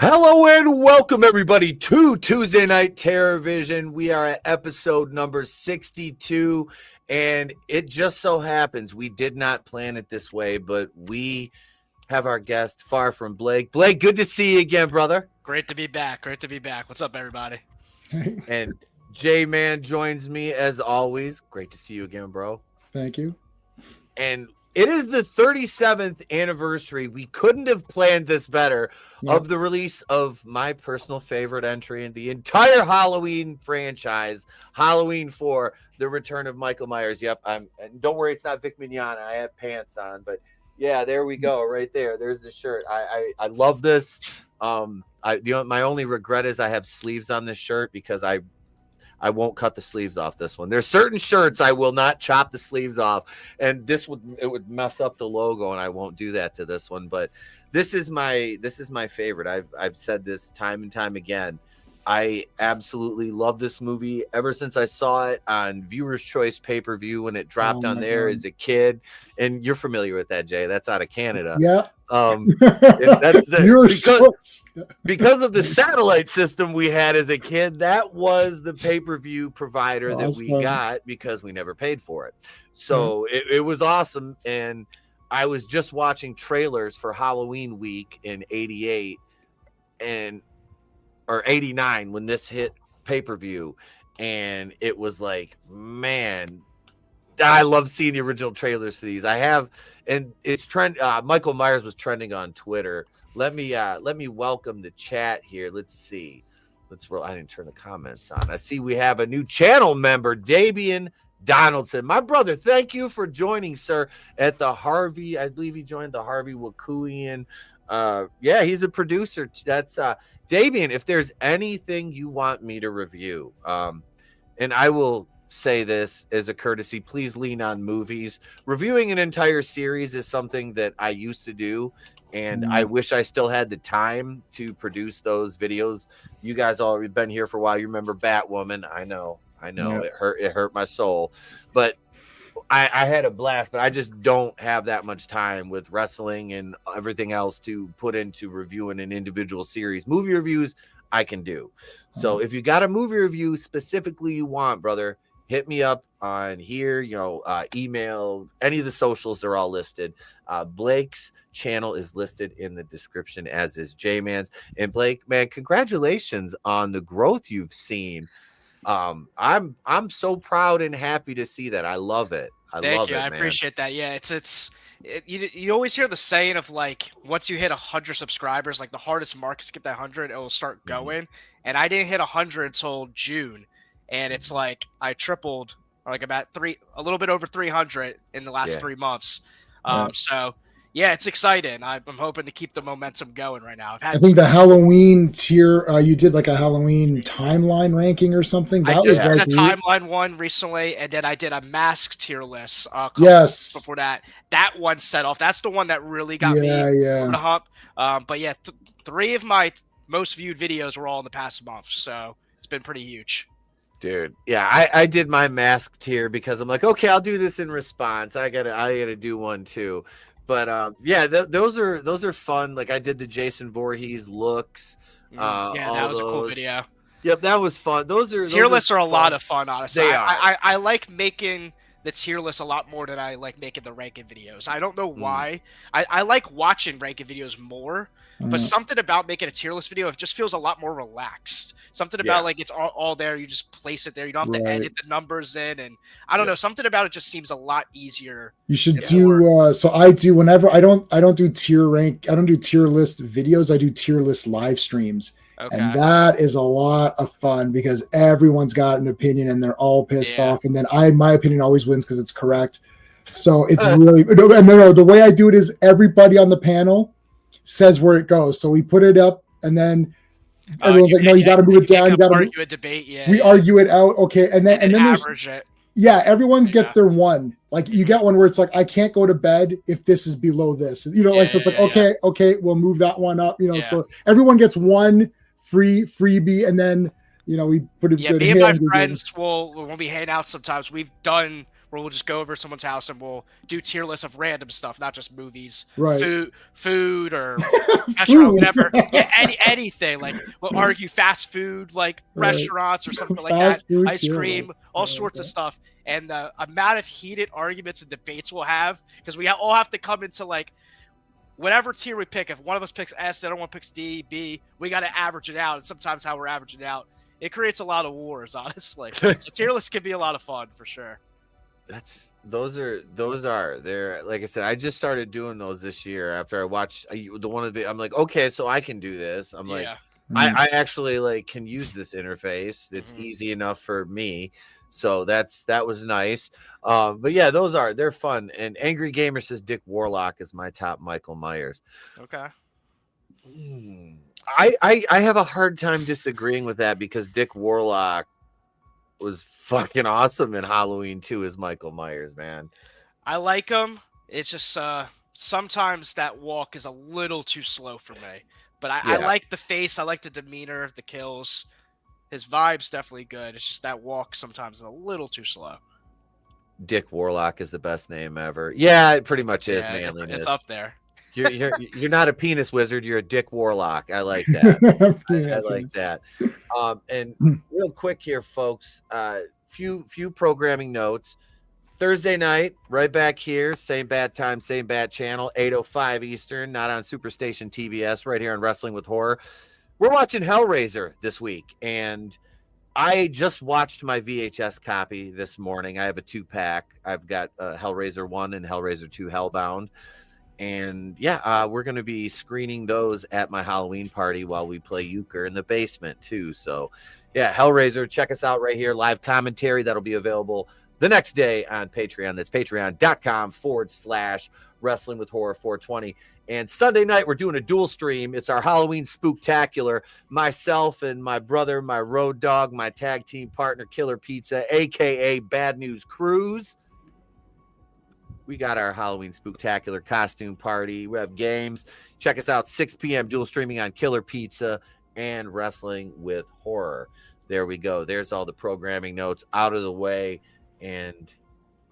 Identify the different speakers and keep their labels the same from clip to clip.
Speaker 1: Hello and welcome everybody to Tuesday Night Terror Vision. We are at episode number 62, and it just so happens we did not plan it this way, but we have our guest far from Blake. Blake, good to see you again, brother.
Speaker 2: Great to be back. What's up, everybody?
Speaker 1: And J-Man joins me as always. Great to see you again, bro.
Speaker 3: Thank you.
Speaker 1: And it is the 37th anniversary. We couldn't have planned this better. Yep. Of the release of my personal favorite entry in the entire Halloween franchise, Halloween 4, The Return of Michael Myers. Yep, and don't worry, it's not Vic Mignogna. I have pants on, but yeah, there we go, right there. There's the shirt. I love this. My only regret is I have sleeves on this shirt because I won't cut the sleeves off this one. There's certain shirts I will not chop the sleeves off, and it would mess up the logo, and I won't do that to this one. But this is my favorite. I've said this time and time again. I absolutely love this movie ever since I saw it on Viewer's Choice pay-per-view when it dropped on there as a kid. And you're familiar with that, Jay. That's out of Canada.
Speaker 3: Yeah.
Speaker 1: That's because of the
Speaker 3: Nice.
Speaker 1: satellite system we had as a kid. That was the pay-per-view provider that we got because we never paid for it. So it was awesome. And I was just watching trailers for Halloween week in 88 or 89 when this hit pay-per-view, and it was like, man, I love seeing the original trailers for these. I have, and it's trend. Michael Myers was trending on Twitter. Let me welcome the chat here. Let's see. I didn't turn the comments on. I see we have a new channel member, Dabian Donaldson. My brother, thank you for joining, sir, at the Harvey. I believe he joined the Harvey Wakuian. Yeah, he's a producer. That's Dabian. If there's anything you want me to review, and I will say this as a courtesy, please lean on movies. Reviewing an entire series is something that I used to do, and I wish I still had the time to produce those videos. You guys all have been here for a while. You remember Batwoman? I know. Yep. It hurt my soul, but I had a blast, but I just don't have that much time with wrestling and everything else to put into reviewing an individual series. Movie reviews I can do. So if you got a movie review specifically you want, brother, hit me up on here, email, any of the socials, they're all listed. Blake's channel is listed in the description, as is J-Man's. And Blake, man, congratulations on the growth you've seen. I'm so proud and happy to see that. I love it.
Speaker 2: Thank you. I appreciate that. Yeah, you always hear the saying of like, once you hit 100 subscribers, like the hardest mark is to get that 100, it will start going. And I didn't hit 100 until June, and it's like I tripled, like about a little bit over 300 in the last 3 months. So yeah, it's exciting. I'm hoping to keep the momentum going right now.
Speaker 3: I think the Halloween tier, you did like a Halloween timeline ranking or something.
Speaker 2: I just did a timeline one recently, and then I did a mask tier list.
Speaker 3: Yes.
Speaker 2: Before that one set off. That's the one that really got me over the hump. But yeah, 3 of my most viewed videos were all in the past month, so it's been pretty huge.
Speaker 1: Dude, yeah, I did my mask tier because I'm like, okay, I'll do this in response. I gotta do one too. But yeah, those are fun. Like I did the Jason Voorhees looks.
Speaker 2: That was a cool video.
Speaker 1: Yep, that was fun.
Speaker 2: Tier lists are a lot of fun, honestly.
Speaker 1: They are.
Speaker 2: I like making the tier list a lot more than I like making the ranking videos. I don't know why. I like watching ranking videos more, but something about making a tier list video, it just feels a lot more relaxed. Something about like it's all there. You just place it there. You don't have to edit the numbers in, and I don't know. Something about it just seems a lot easier.
Speaker 3: You should do. So I do whenever I don't do tier list videos. I do tier list live streams. Okay. And that is a lot of fun because everyone's got an opinion and they're all pissed off. And then my opinion always wins because it's correct. So it's really no. The way I do it is everybody on the panel says where it goes. So we put it up and then everyone's like, no, you got to move it down. You got to argue
Speaker 2: a debate. Yeah.
Speaker 3: We argue it out. Okay. And then there's
Speaker 2: it.
Speaker 3: Yeah, everyone gets their one. Like you get one where it's like, I can't go to bed if this is below this. So it's like, okay, we'll move that one up. So everyone gets one freebie, and then we put it.
Speaker 2: Yeah, me and my friends will when we hang out sometimes. We've done where we'll just go over someone's house and we'll do tier lists of random stuff, not just movies,
Speaker 3: Right.
Speaker 2: food or restaurant,
Speaker 3: Food.
Speaker 2: whatever. Yeah, anything. Like we'll argue fast food, like
Speaker 3: Right.
Speaker 2: restaurants or something like
Speaker 3: Fast
Speaker 2: that,
Speaker 3: food
Speaker 2: ice
Speaker 3: tier
Speaker 2: cream,
Speaker 3: list.
Speaker 2: all
Speaker 3: Yeah,
Speaker 2: sorts of
Speaker 3: okay.
Speaker 2: stuff. And the amount of heated arguments and debates we'll have, because we all have to come into like whatever tier we pick. If one of us picks S, the other one picks D, B, we got to average it out. And sometimes how we're averaging out, it creates a lot of wars, honestly. So tier lists can be a lot of fun for sure.
Speaker 1: Those are they're like I said, I just started doing those this year after I watched the one of the. I'm like, okay, so I can do this. I'm like,
Speaker 2: Yeah.
Speaker 1: I actually like can use this interface. It's
Speaker 2: Mhm.
Speaker 1: easy enough for me. So that was nice. But yeah, they're fun. And Angry Gamer says Dick Warlock is my top Michael Myers.
Speaker 2: Okay.
Speaker 1: I have a hard time disagreeing with that because Dick Warlock was fucking awesome in Halloween 2 as Michael Myers, man.
Speaker 2: I like him. It's just sometimes that walk is a little too slow for me. But I
Speaker 1: Yeah.
Speaker 2: like the face. I like the demeanor, the kills. His vibe's definitely good. It's just that walk sometimes is a little too slow.
Speaker 1: Dick Warlock is the best name ever. Yeah, it pretty much is
Speaker 2: Yeah,
Speaker 1: manliness.
Speaker 2: it's up there.
Speaker 1: You're not a penis wizard. You're a Dick Warlock. I like that. I like that. And real quick here, folks. Few programming notes. Thursday night, right back here, same bad time, same bad channel, 8:05 Eastern, not on Superstation TBS, right here on Wrestling with Horror. We're watching Hellraiser this week, and I just watched my VHS copy this morning. I have a 2-pack. I've got Hellraiser 1 and Hellraiser 2 Hellbound. And yeah, we're going to be screening those at my Halloween party while we play euchre in the basement too. So yeah, Hellraiser, check us out right here. Live commentary that'll be available the next day on Patreon. That's patreon.com/Wrestling with Horror 420. And Sunday night, we're doing a dual stream. It's our Halloween Spooktacular. Myself and my brother, my road dog, my tag team partner, Killer Pizza, a.k.a. Bad News Cruise. We got our Halloween Spooktacular costume party. We have games. Check us out, 6 p.m. dual streaming on Killer Pizza and Wrestling with Horror. There we go. There's all the programming notes out of the way. And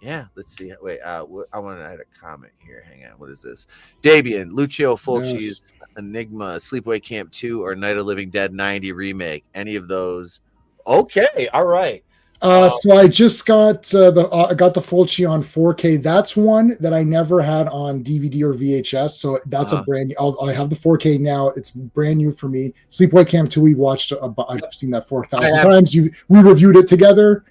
Speaker 1: yeah, let's see. Wait, I want to add a comment here. Hang on. What is this? Dabian, Lucio Fulci's Enigma, Sleepaway Camp 2, or Night of the Living Dead 90 remake. Any of those? Okay. All right.
Speaker 3: So I just got the Fulci on 4K. That's one that I never had on DVD or VHS. So that's a brand new. I have the 4K now. It's brand new for me. Sleepaway Camp 2. We watched. I've seen that 4,000 times. We reviewed it together.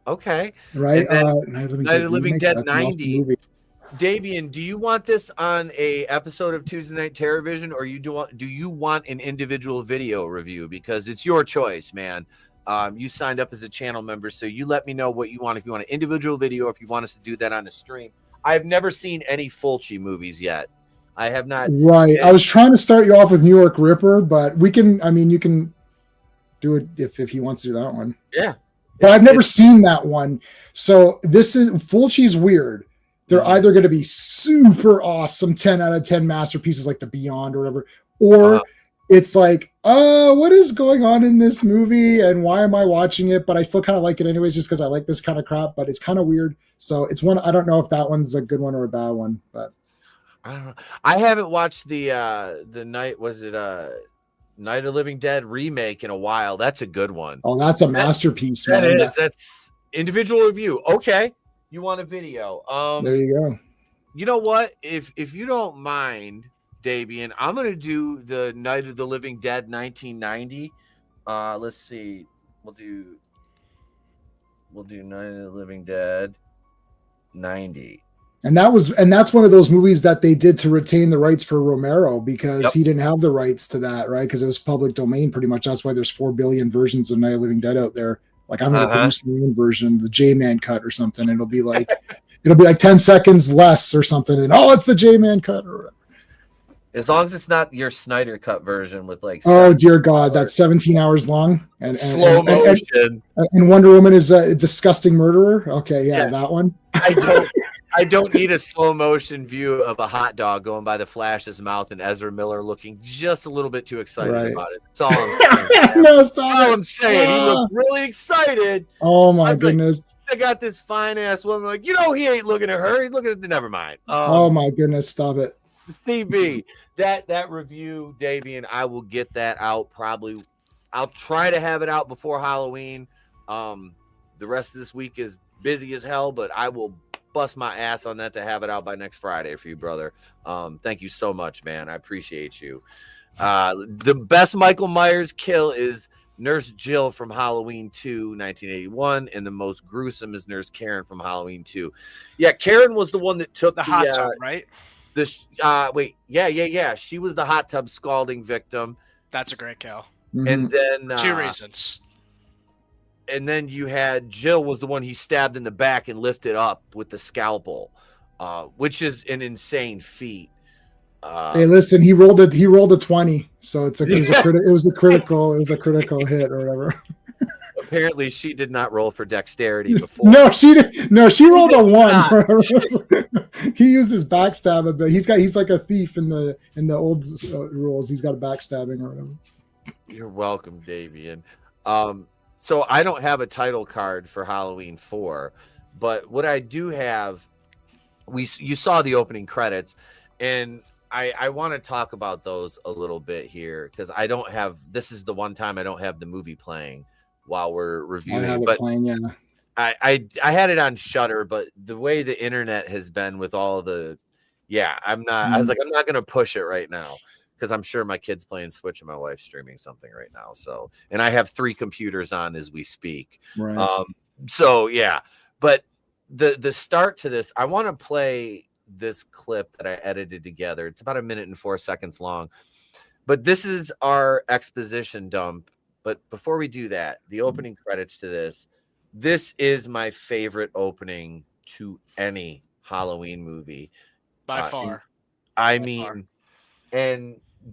Speaker 1: Okay.
Speaker 3: Right.
Speaker 1: Night of the Living Dead 90. Davian, do you want this on a episode of Tuesday Night Terrorvision, or do you want an individual video review? Because it's your choice, man. You signed up as a channel member, so you let me know what you want. If you want an individual video, if you want us to do that on a stream. I've never seen any Fulci movies yet. I have not.
Speaker 3: Right. I was trying to start you off with New York Ripper, but we can. I mean, you can do it if he wants to do that one.
Speaker 1: Yeah.
Speaker 3: But I've never seen that one. So this is Fulci's weird. They're either going to be super awesome 10 out of 10 masterpieces like The Beyond or whatever, or it's like, what is going on in this movie and why am I watching it? But I still kind of like it anyways, just because I like this kind of crap, but it's kind of weird. So it's one, I don't know if that one's a good one or a bad one, but
Speaker 1: I don't know. I haven't watched the Night of the Living Dead remake in a while. That's a good one.
Speaker 3: Oh, that's a masterpiece, man.
Speaker 1: That is. That's individual review. Okay. You want a video?
Speaker 3: There you go.
Speaker 1: You know what? If you don't mind, Dabian, I'm gonna do the Night of the Living Dead 1990. Let's see. We'll do Night of the Living Dead 90.
Speaker 3: And that's one of those movies that they did to retain the rights for Romero because he didn't have the rights to that, right? Because it was public domain pretty much. That's why there's 4 billion versions of Night of the Living Dead out there. Like I'm going to produce my own version, the J-Man cut or something. It'll be like 10 seconds less or something. And it's the J-Man cut or whatever.
Speaker 1: As long as it's not your Snyder cut version with like
Speaker 3: oh dear God, that's 17 hours long and
Speaker 1: slow motion.
Speaker 3: And Wonder Woman is a disgusting murderer. Okay, yeah, that one.
Speaker 1: I don't need a slow motion view of a hot dog going by the Flash's mouth and Ezra Miller looking just a little bit too excited about it. That's all I'm saying.
Speaker 3: No, stop.
Speaker 1: That's all I'm saying. He looked really excited.
Speaker 3: Oh my goodness.
Speaker 1: Like, I got this fine ass woman. Like, he ain't looking at her. He's looking at the. Never mind.
Speaker 3: Oh my goodness, stop it.
Speaker 1: CB, that review, Davian, I will get that out probably. I'll try to have it out before Halloween. The rest of this week is busy as hell, but I will bust my ass on that to have it out by next Friday for you, brother. Thank you so much, man. I appreciate you. The best Michael Myers kill is Nurse Jill from Halloween 2, 1981, and the most gruesome is Nurse Karen from Halloween 2. Yeah, Karen was the one that took
Speaker 2: the hot tub, right?
Speaker 1: This yeah. She was the hot tub scalding victim.
Speaker 2: That's a great kill.
Speaker 1: And then
Speaker 2: 2 reasons.
Speaker 1: And then you had Jill was the one he stabbed in the back and lifted up with the scalpel, which is an insane feat.
Speaker 3: Hey, listen, he rolled a 20, so it was a critical hit or whatever.
Speaker 1: Apparently, she did not roll for dexterity before.
Speaker 3: No, she did. No, she rolled a 1. He used his backstab a bit. He's like a thief in the old rules. He's got a backstabbing or whatever.
Speaker 1: You're welcome, Davian. So I don't have a title card for Halloween 4, but what I do have, you saw the opening credits, and I want to talk about those a little bit here because this is the one time I don't have the movie playing while we're reviewing.
Speaker 3: I have it playing, yeah.
Speaker 1: I had it on Shudder, but the way the internet has been with all the, I'm not. I was like, I'm not gonna push it right now because I'm sure my kid's playing Switch and my wife's streaming something right now. So, and I have 3 computers on as we speak.
Speaker 3: Right.
Speaker 1: But the start to this, I want to play this clip that I edited together. It's about 1 minute and 4 seconds long, but this is our exposition dump. But before we do that, the opening credits to this is my favorite opening to any Halloween movie
Speaker 2: by far.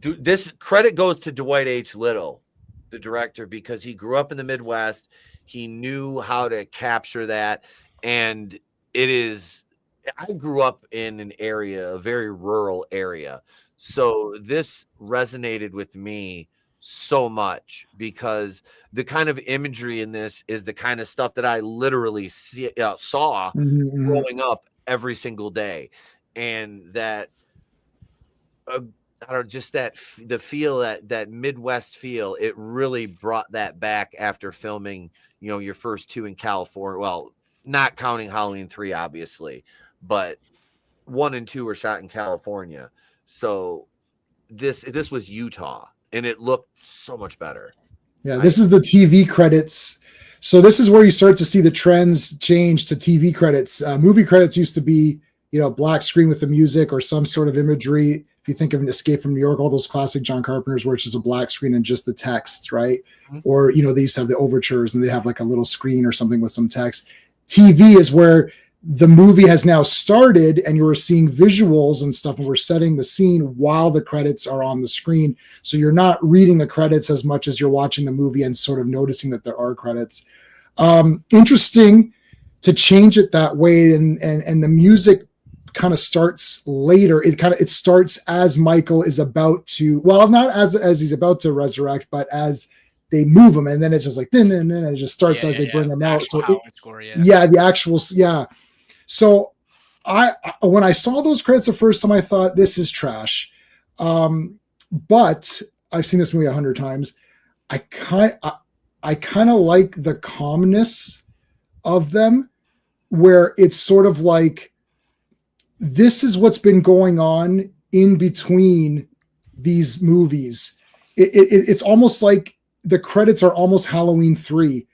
Speaker 1: This credit goes to Dwight H. Little, the director, because he grew up in the Midwest. He knew how to capture that. And I grew up in a very rural area. So this resonated with me so much because the kind of imagery in this is the kind of stuff that I literally saw growing up every single day. And that, the feel, that Midwest feel, it really brought that back after filming, your first 2 in California. Well, not counting Halloween 3, obviously, but 1 and 2 were shot in California. So this was Utah, and it looked so much better.
Speaker 3: Yeah, this is the TV credits. So this is where you start to see the trends change to TV credits. Movie credits used to be, black screen with the music or some sort of imagery. If you think of an Escape from New York, all those classic John Carpenters where it's just a black screen and just the text, right? Mm-hmm. Or, they used to have the overtures and they have like a little screen or something with some text. TV is where the movie has now started and you're seeing visuals and stuff, and we're setting the scene while the credits are on the screen. So you're not reading the credits as much as you're watching the movie and sort of noticing that there are credits. Interesting to change it that way. And the music kind of starts later. It starts as Michael is about to, well, not as he's about to resurrect, but as they move him, and then it's just like and then it just starts as they bring him out. So the actual. So when I saw those credits the first time, I thought this is trash. But I've seen this movie 100 times. I kind of like the calmness of them, where it's sort of like, this is what's been going on in between these movies. It's almost like the credits are almost Halloween 3,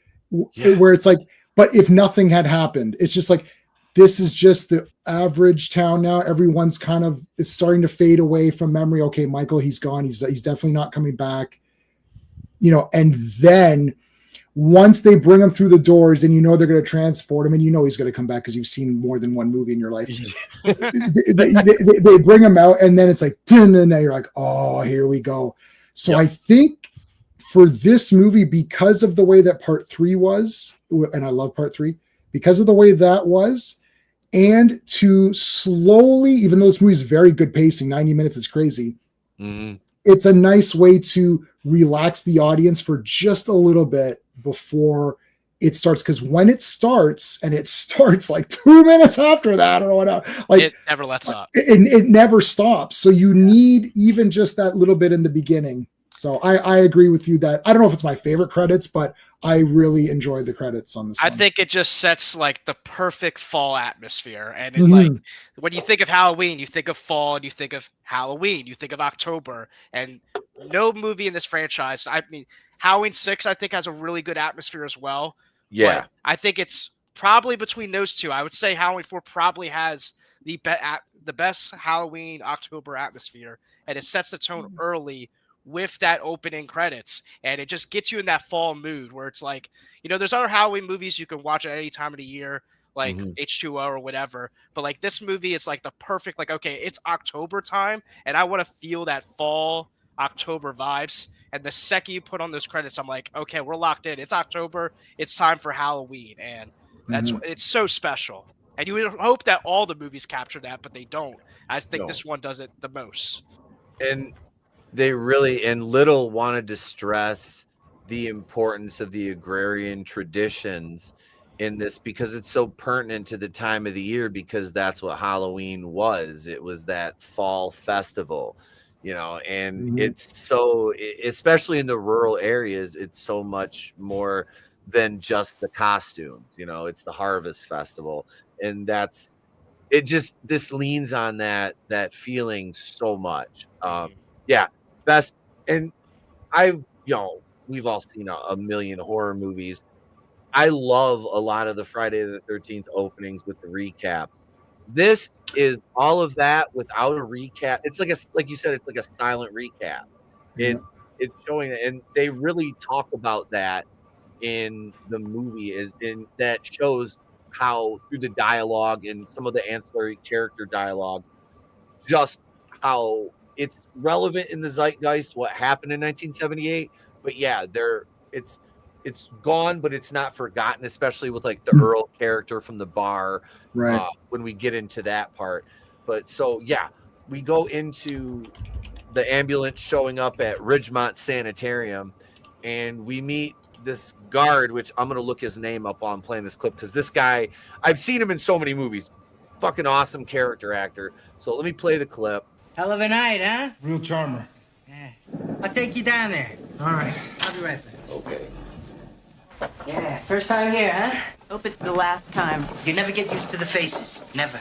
Speaker 3: where it's like, but if nothing had happened, it's just like, this is just the average town now. Everyone's it's starting to fade away from memory. Okay, Michael, he's gone. He's definitely not coming back. And then once they bring him through the doors and you know they're going to transport him and you know he's going to come back because you've seen more than one movie in your life. they bring him out and then it's like, and then you're like, oh, here we go. So I think for this movie, because of the way that part 3 was, and I love part 3, because of the way that was, and to slowly, even though this movie is very good pacing, 90 minutes is crazy. Mm-hmm. It's a nice way to relax the audience for just a little bit before it starts. Because when it starts, and it starts like 2 minutes after that or whatever, like
Speaker 2: it never lets up.
Speaker 3: It never stops. So you need even just that little bit in the beginning. So I agree with you that I don't know if it's my favorite credits, but I really enjoyed the credits on this one.
Speaker 2: I think it just sets like the perfect fall atmosphere. And it, like when you think of Halloween, you think of fall, and you think of Halloween, you think of October. And no movie in this franchise, I mean, Halloween 6, I think, has a really good atmosphere as well.
Speaker 1: Yeah.
Speaker 2: But I think it's probably between those two. I would say Halloween 4 probably has the best Halloween October atmosphere, and it sets the tone early with that opening credits, and it just gets you in that fall mood where it's like, you know, there's other Halloween movies you can watch at any time of the year, like H2O or whatever, but like this movie is like the perfect, like, okay, it's October time and I want to feel that fall October vibes, and the second you put on those credits, I'm like, okay, we're locked in, it's October, it's time for Halloween, and that's it's so special. And you would hope that all the movies capture that, but they don't. I think this one does it the most.
Speaker 1: And they really, and Little wanted to stress the importance of the agrarian traditions in this because it's so pertinent to the time of the year, because that's what Halloween was. It was that fall festival, you know, and it's so, especially in the rural areas, it's so much more than just the costumes, you know, it's the harvest festival. And that's, it just, this leans on that feeling so much. Yeah. Best, and we've all seen a million horror movies. I love a lot of the Friday the 13th openings with the recaps. This is all of that without a recap. It's like you said, it's like a silent recap. It's showing it, and they really talk about that in the movie, is in that shows how through the dialogue and some of the ancillary character dialogue, just how it's relevant in the zeitgeist, what happened in 1978. But yeah, it's gone, but it's not forgotten, especially with like the Earl character from the bar,
Speaker 3: right?
Speaker 1: When we get into that part. But so yeah, we go into the ambulance showing up at Ridgemont Sanitarium, and we meet this guard, which I'm gonna look his name up while I'm playing this clip, because this guy, I've seen him in so many movies. Fucking awesome character actor. So let me play the clip.
Speaker 4: Hell of a night, huh?
Speaker 5: Real charmer.
Speaker 4: Yeah. I'll take you down there.
Speaker 5: All right.
Speaker 4: I'll be right back.
Speaker 1: Okay.
Speaker 4: Yeah, first time here, huh?
Speaker 6: Hope it's the last time.
Speaker 4: You never get used to the faces. Never.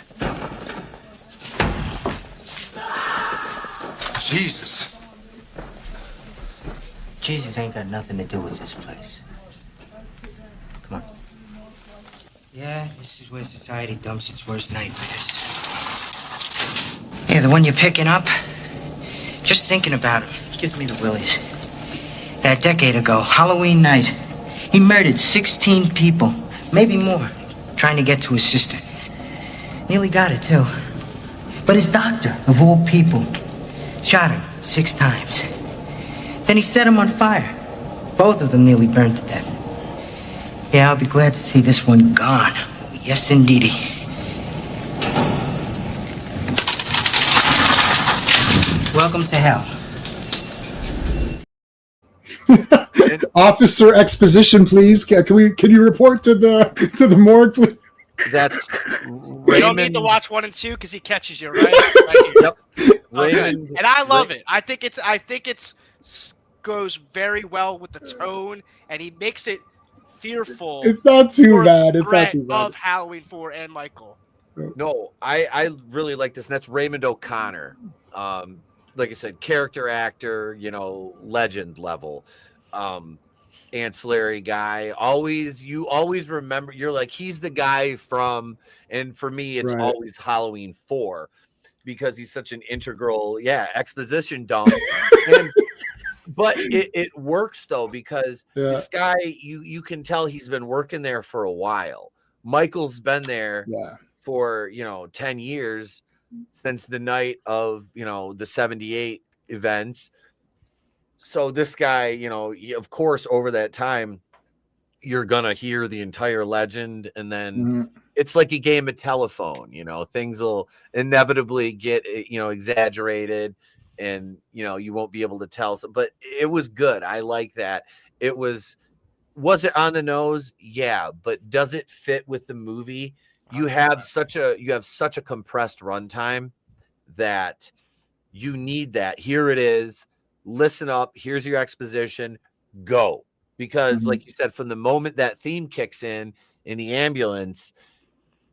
Speaker 5: Jesus.
Speaker 4: Jesus ain't got nothing to do with this place. Come on. Yeah, this is where society dumps its worst nightmares. Yeah, the one you're picking up, just thinking about him gives me the willies. A decade ago, Halloween night, he murdered 16 people, maybe more, trying to get to his sister. Nearly got it, too. But his doctor, of all people, shot him 6 times. Then he set him on fire. Both of them nearly burned to death. Yeah, I'll be glad to see this one gone. Yes, indeedy. Welcome to hell.
Speaker 3: Officer exposition, please. Can you report to the morgue, please?
Speaker 1: That's
Speaker 2: Raymond.
Speaker 1: Raymond.
Speaker 2: You don't need to watch 1 and 2 because he catches you, right?
Speaker 1: Yep. Raymond.
Speaker 2: And I love it. I think it's goes very well with the tone, and he makes it fearful.
Speaker 3: It's not too bad. It's not too bad.
Speaker 2: Of Halloween 4 and Michael.
Speaker 1: No, I really like this, and that's Raymond O'Connor. Like I said, character actor, legend level. Ancillary guy. You always remember, you're like, he's the guy from, and for me, it's always Halloween 4, because he's such an integral, exposition dump. And but it works though, because
Speaker 3: Yeah.
Speaker 1: this guy, you can tell he's been working there for a while. Michael's been there
Speaker 3: Yeah.
Speaker 1: for 10 years, since the night of the 78 events. So this guy, of course, over that time, you're gonna hear the entire legend, and then it's like a game of telephone. Things will inevitably get exaggerated, and you won't be able to tell. So, but it was good. I like that. It was it on the nose? Yeah, but does it fit with the movie? You have such a compressed runtime that you need that. Here it is. Listen up. Here's your exposition. Go. Because like you said, from the moment that theme kicks in the ambulance,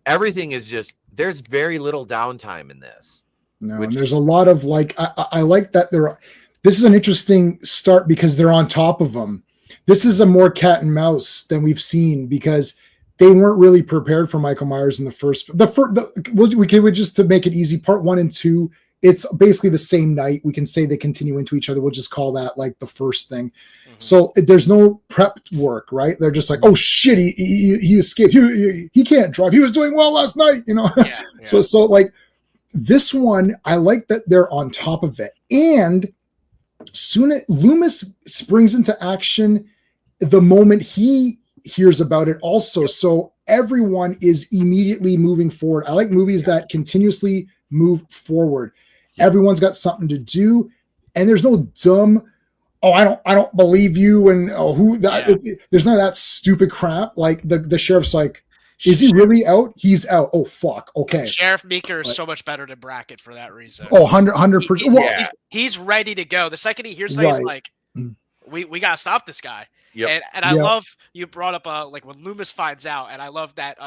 Speaker 1: everything is just, there's very little downtime in this.
Speaker 3: No, and there's a lot of I like that this is an interesting start because they're on top of them. This is a more cat and mouse than we've seen because they weren't really prepared for Michael Myers in we can just, to make it easy, part 1 and 2, it's basically the same night. We can say they continue into each other. We'll just call that like the first thing. So there's no prep work, right? They're just like, oh shit, he escaped. He can't drive. He was doing well last night,
Speaker 2: Yeah.
Speaker 3: So like this one, I like that they're on top of it. And soon Loomis springs into action the moment he hears about it also. So everyone is immediately moving forward. I like movies that continuously move forward. Everyone's got something to do, and there's no dumb, oh, I don't believe you, and there's none of that stupid crap. Like the sheriff's like, is he really out? He's out. Oh fuck. Okay.
Speaker 2: Sheriff Meeker is so much better than Brackett for that reason.
Speaker 3: Oh, 100%.
Speaker 2: He's ready to go. The second he hears that, he's like, we gotta stop this guy.
Speaker 1: Yep.
Speaker 2: And I love you brought up like when Loomis finds out, and I love that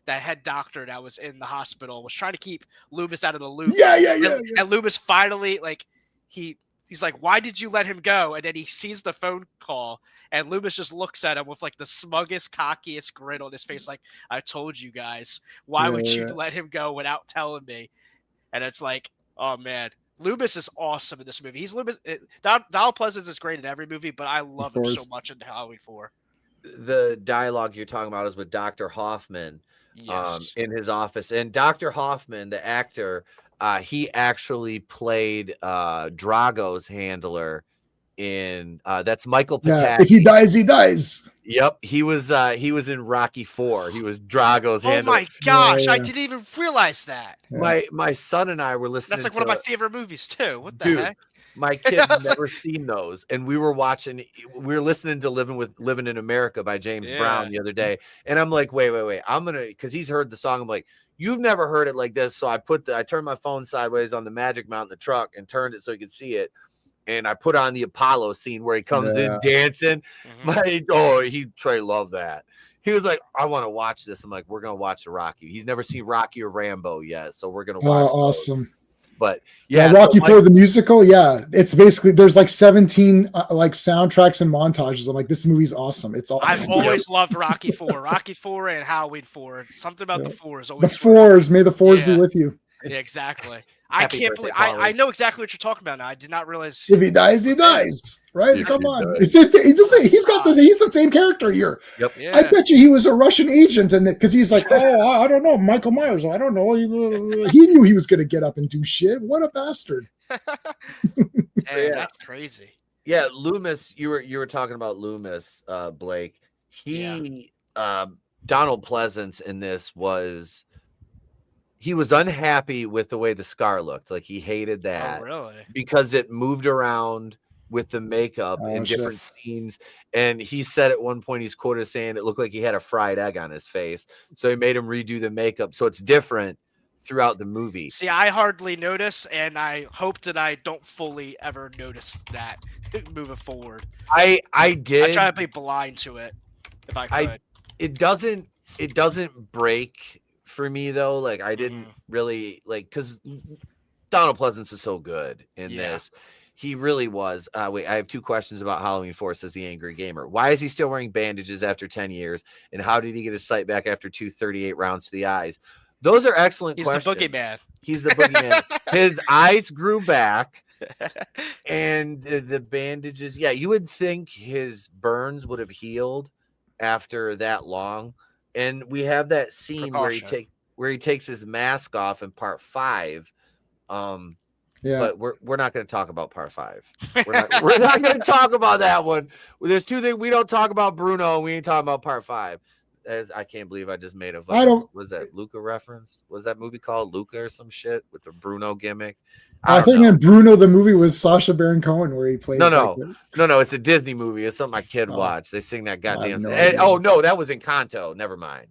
Speaker 2: that head doctor that was in the hospital was trying to keep Loomis out of the loop. And Loomis finally, like, he's like, why did you let him go? And then he sees the phone call, and Loomis just looks at him with like the smuggest, cockiest grin on his face, like, I told you guys. Why would you let him go without telling me? And it's like, oh man, Loomis is awesome in this movie. He's Loomis. Donald Pleasence is great in every movie, but I love him so much in Halloween 4.
Speaker 1: The dialogue you're talking about is with Dr. Hoffman.
Speaker 2: Yes.
Speaker 1: In his office, and Dr. Hoffman, the actor, he actually played Drago's handler in that's Michael Pataki.
Speaker 3: Yeah, if he dies, he dies.
Speaker 1: Yep, he was in Rocky 4. He was Drago's handler.
Speaker 2: Oh my gosh, I didn't even realize that.
Speaker 1: My son and I were listening.
Speaker 2: That's like one of my favorite movies too. What the heck?
Speaker 1: My kids never seen those, and we were listening to Living in America by James Brown the other day, and I'm like, wait, I'm gonna, because he's heard the song. I'm like, you've never heard it like this, so I turned my phone sideways on the Magic Mount in the truck and turned it so he could see it, and I put on the Apollo scene where he comes in dancing. Trey loved that. He was like, I want to watch this. I'm like, we're gonna watch the Rocky. He's never seen Rocky or Rambo yet, so we're gonna watch.
Speaker 3: Oh, awesome.
Speaker 1: But
Speaker 3: Rocky IV, the musical, it's basically, there's like 17 like soundtracks and montages. I'm like, this movie's awesome. It's awesome.
Speaker 2: I've always loved Rocky IV, Rocky IV, and Halloween 4. Something about the four is always
Speaker 3: the fours. May the fours be with you.
Speaker 2: Yeah, exactly. I can't believe I know exactly what you're talking about now. I did not realize.
Speaker 3: If he dies, he dies. Right? Come on. He's the same character here.
Speaker 1: Yep.
Speaker 3: Yeah. I bet you he was a Russian agent, and because he's like, I don't know, Michael Myers. I don't know. He knew he was going to get up and do shit. What a bastard.
Speaker 2: That's crazy.
Speaker 1: Yeah, Loomis. You were talking about Loomis, Blake. Donald Pleasence in this was. He was unhappy with the way the scar looked. Like he hated that.
Speaker 2: Oh, really?
Speaker 1: Because it moved around with the makeup in different scenes. And he said at one point, he's quoted saying it looked like he had a fried egg on his face. So he made him redo the makeup. So it's different throughout the movie.
Speaker 2: See, I hardly notice, and I hope that I don't fully ever notice that moving forward.
Speaker 1: I did.
Speaker 2: I try to be blind to it if I could.
Speaker 1: It doesn't break for me though. Like I didn't really because Donald Pleasence is so good in this. He really was. Wait, I have 2 questions about Halloween 4, says the Angry Gamer. Why is he still wearing bandages after 10 years? And how did he get his sight back after 238 rounds to the eyes? Those are excellent questions.
Speaker 2: He's the boogeyman.
Speaker 1: He's the boogeyman. His eyes grew back, and the bandages. Yeah, you would think his burns would have healed after that long. And we have that scene where he takes his mask off in part 5. But we're not going to talk about part 5. We're not going to talk about that one. There's 2 things we don't talk about. Bruno, and we ain't talking about part 5. I can't believe I just made was that Luca reference? Was that movie called Luca or some shit with the Bruno gimmick?
Speaker 3: I think in Bruno the movie was Sacha Baron Cohen where he plays.
Speaker 1: No, it's a Disney movie. It's something my kid watched. They sing that goddamn. No, that was Encanto. Never mind.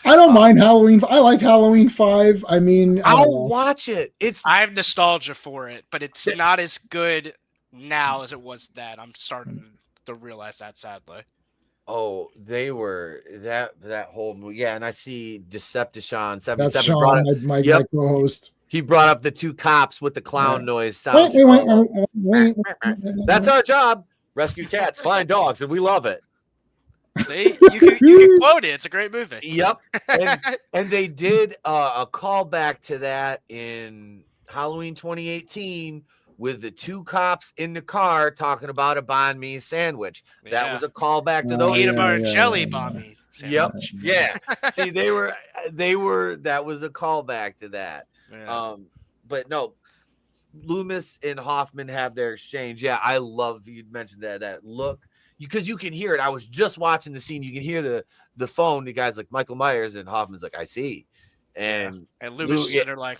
Speaker 3: I don't mind Halloween. I like Halloween 5. I mean,
Speaker 1: I'll watch it.
Speaker 2: I have nostalgia for it, but it's not as good now as it was then. I'm starting to realize that, sadly.
Speaker 1: Oh, they were that whole movie. Yeah, and I see Decepticon 77.
Speaker 3: That's Sean, my co-host.
Speaker 1: He brought up the 2 cops with the clown noise sound.
Speaker 3: Wait.
Speaker 1: That's our job. Rescue cats, find dogs, and we love it.
Speaker 2: See, you can quote it. It's a great movie.
Speaker 1: Yep. And they did a callback to that in Halloween 2018 with the 2 cops in the car talking about a banh mi sandwich. That was a callback to those.
Speaker 2: Peanut butter and jelly banh mi sandwich.
Speaker 1: Yep. Yeah. See, they were. That was a callback to that.
Speaker 2: Yeah.
Speaker 1: But no, Loomis and Hoffman have their exchange. Yeah, I love you mentioned that look because you can hear it. I was just watching the scene. You can hear the phone. The guy's like Michael Myers, and Hoffman's like, I see. And
Speaker 2: Loomis is sitting there like,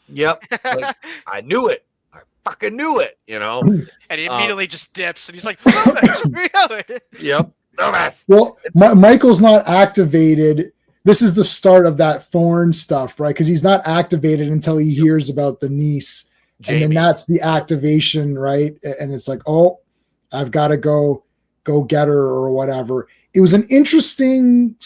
Speaker 1: yep, like, I knew it. I fucking knew it,
Speaker 2: And he immediately just dips, and he's like, really?
Speaker 1: Yep.
Speaker 3: Well, Michael's not activated. This is the start of that Thorn stuff, right? Because he's not activated until he hears about the niece. Jamie. And then that's the activation, right? And it's like, oh, I've got to go get her or whatever. It was an interesting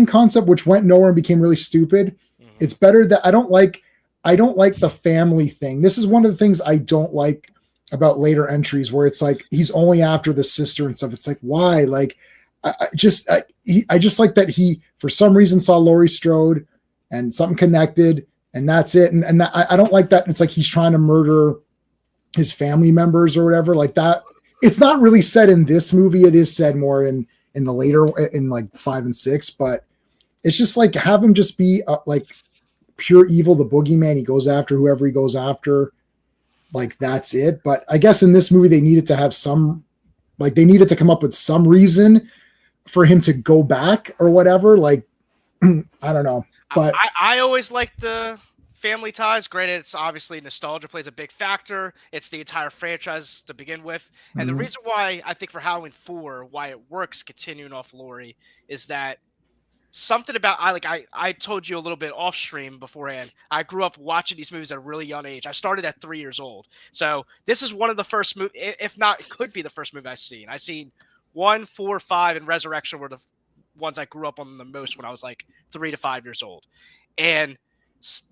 Speaker 3: concept, which went nowhere and became really stupid. Mm-hmm. It's better that I don't like the family thing. This is one of the things I don't like about later entries where it's like he's only after the sister and stuff. It's like, why? Like, I just like that he for some reason saw Laurie Strode and something connected and that's it. And I don't like that. It's like he's trying to murder his family members or whatever like that. It's not really said in this movie. It is said more in the later in like 5 and 6, but it's just like have him just be like pure evil, the boogeyman. He goes after whoever he goes after. Like that's it. But I guess in this movie, they needed to have they needed to come up with some reason for him to go back or whatever. Like, I don't know, but
Speaker 2: I always liked the family ties. Granted, it's obviously nostalgia plays a big factor. It's the entire franchise to begin with. And the reason why I think for Halloween 4, why it works continuing off Laurie is that something about I told you a little bit off stream beforehand. I grew up watching these movies at a really young age. I started at 3 years old. So this is one of the first movies, if not, it could be the first movie I've seen. I've seen 1, 4, 5, and Resurrection were the ones I grew up on the most when I was like 3 to 5 years old. And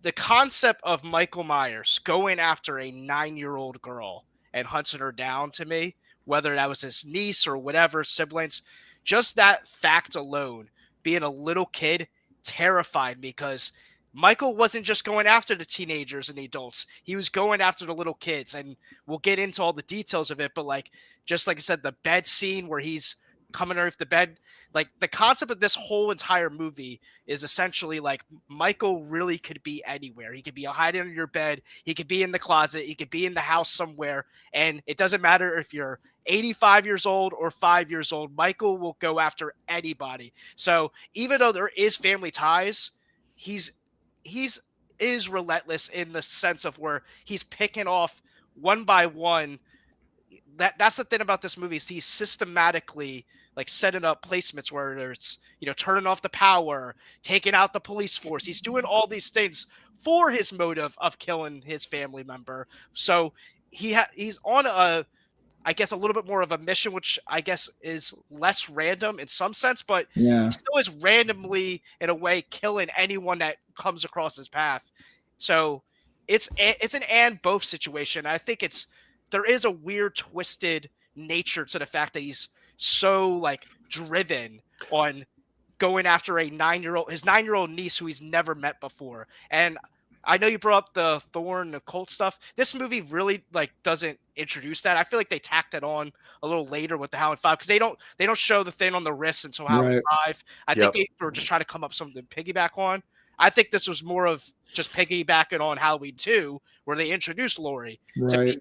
Speaker 2: the concept of Michael Myers going after a 9-year-old girl and hunting her down, to me, whether that was his niece or whatever, siblings, just that fact alone, being a little kid, terrified me because Michael wasn't just going after the teenagers and the adults. He was going after the little kids. And we'll get into all the details of it. But just like I said, the bed scene where he's coming underneath the bed, like the concept of this whole entire movie is essentially like Michael really could be anywhere. He could be hiding under your bed. He could be in the closet. He could be in the house somewhere. And it doesn't matter if you're 85 years old or 5 years old, Michael will go after anybody. So even though there is family ties, he's relentless in the sense of where he's picking off one by one. That's the thing about this movie is he's systematically setting up placements where it's, turning off the power, taking out the police force. He's doing all these things for his motive of killing his family member. So he's on I guess a little bit more of a mission, which I guess is less random in some sense, but he still is randomly in a way killing anyone that comes across his path. So it's an and both situation. I think there is a weird twisted nature to the fact that he's so driven on going after his 9-year-old niece who he's never met before. And I know you brought up the Thorn, the cult stuff. This movie really like doesn't introduce that. I feel like they tacked it on a little later with the Halloween 5 because they don't show the thing on the wrist until Halloween
Speaker 3: Right.
Speaker 2: 5. I think they were just trying to come up with something to piggyback on. I think this was more of just piggybacking on Halloween 2, where they introduced Laurie to be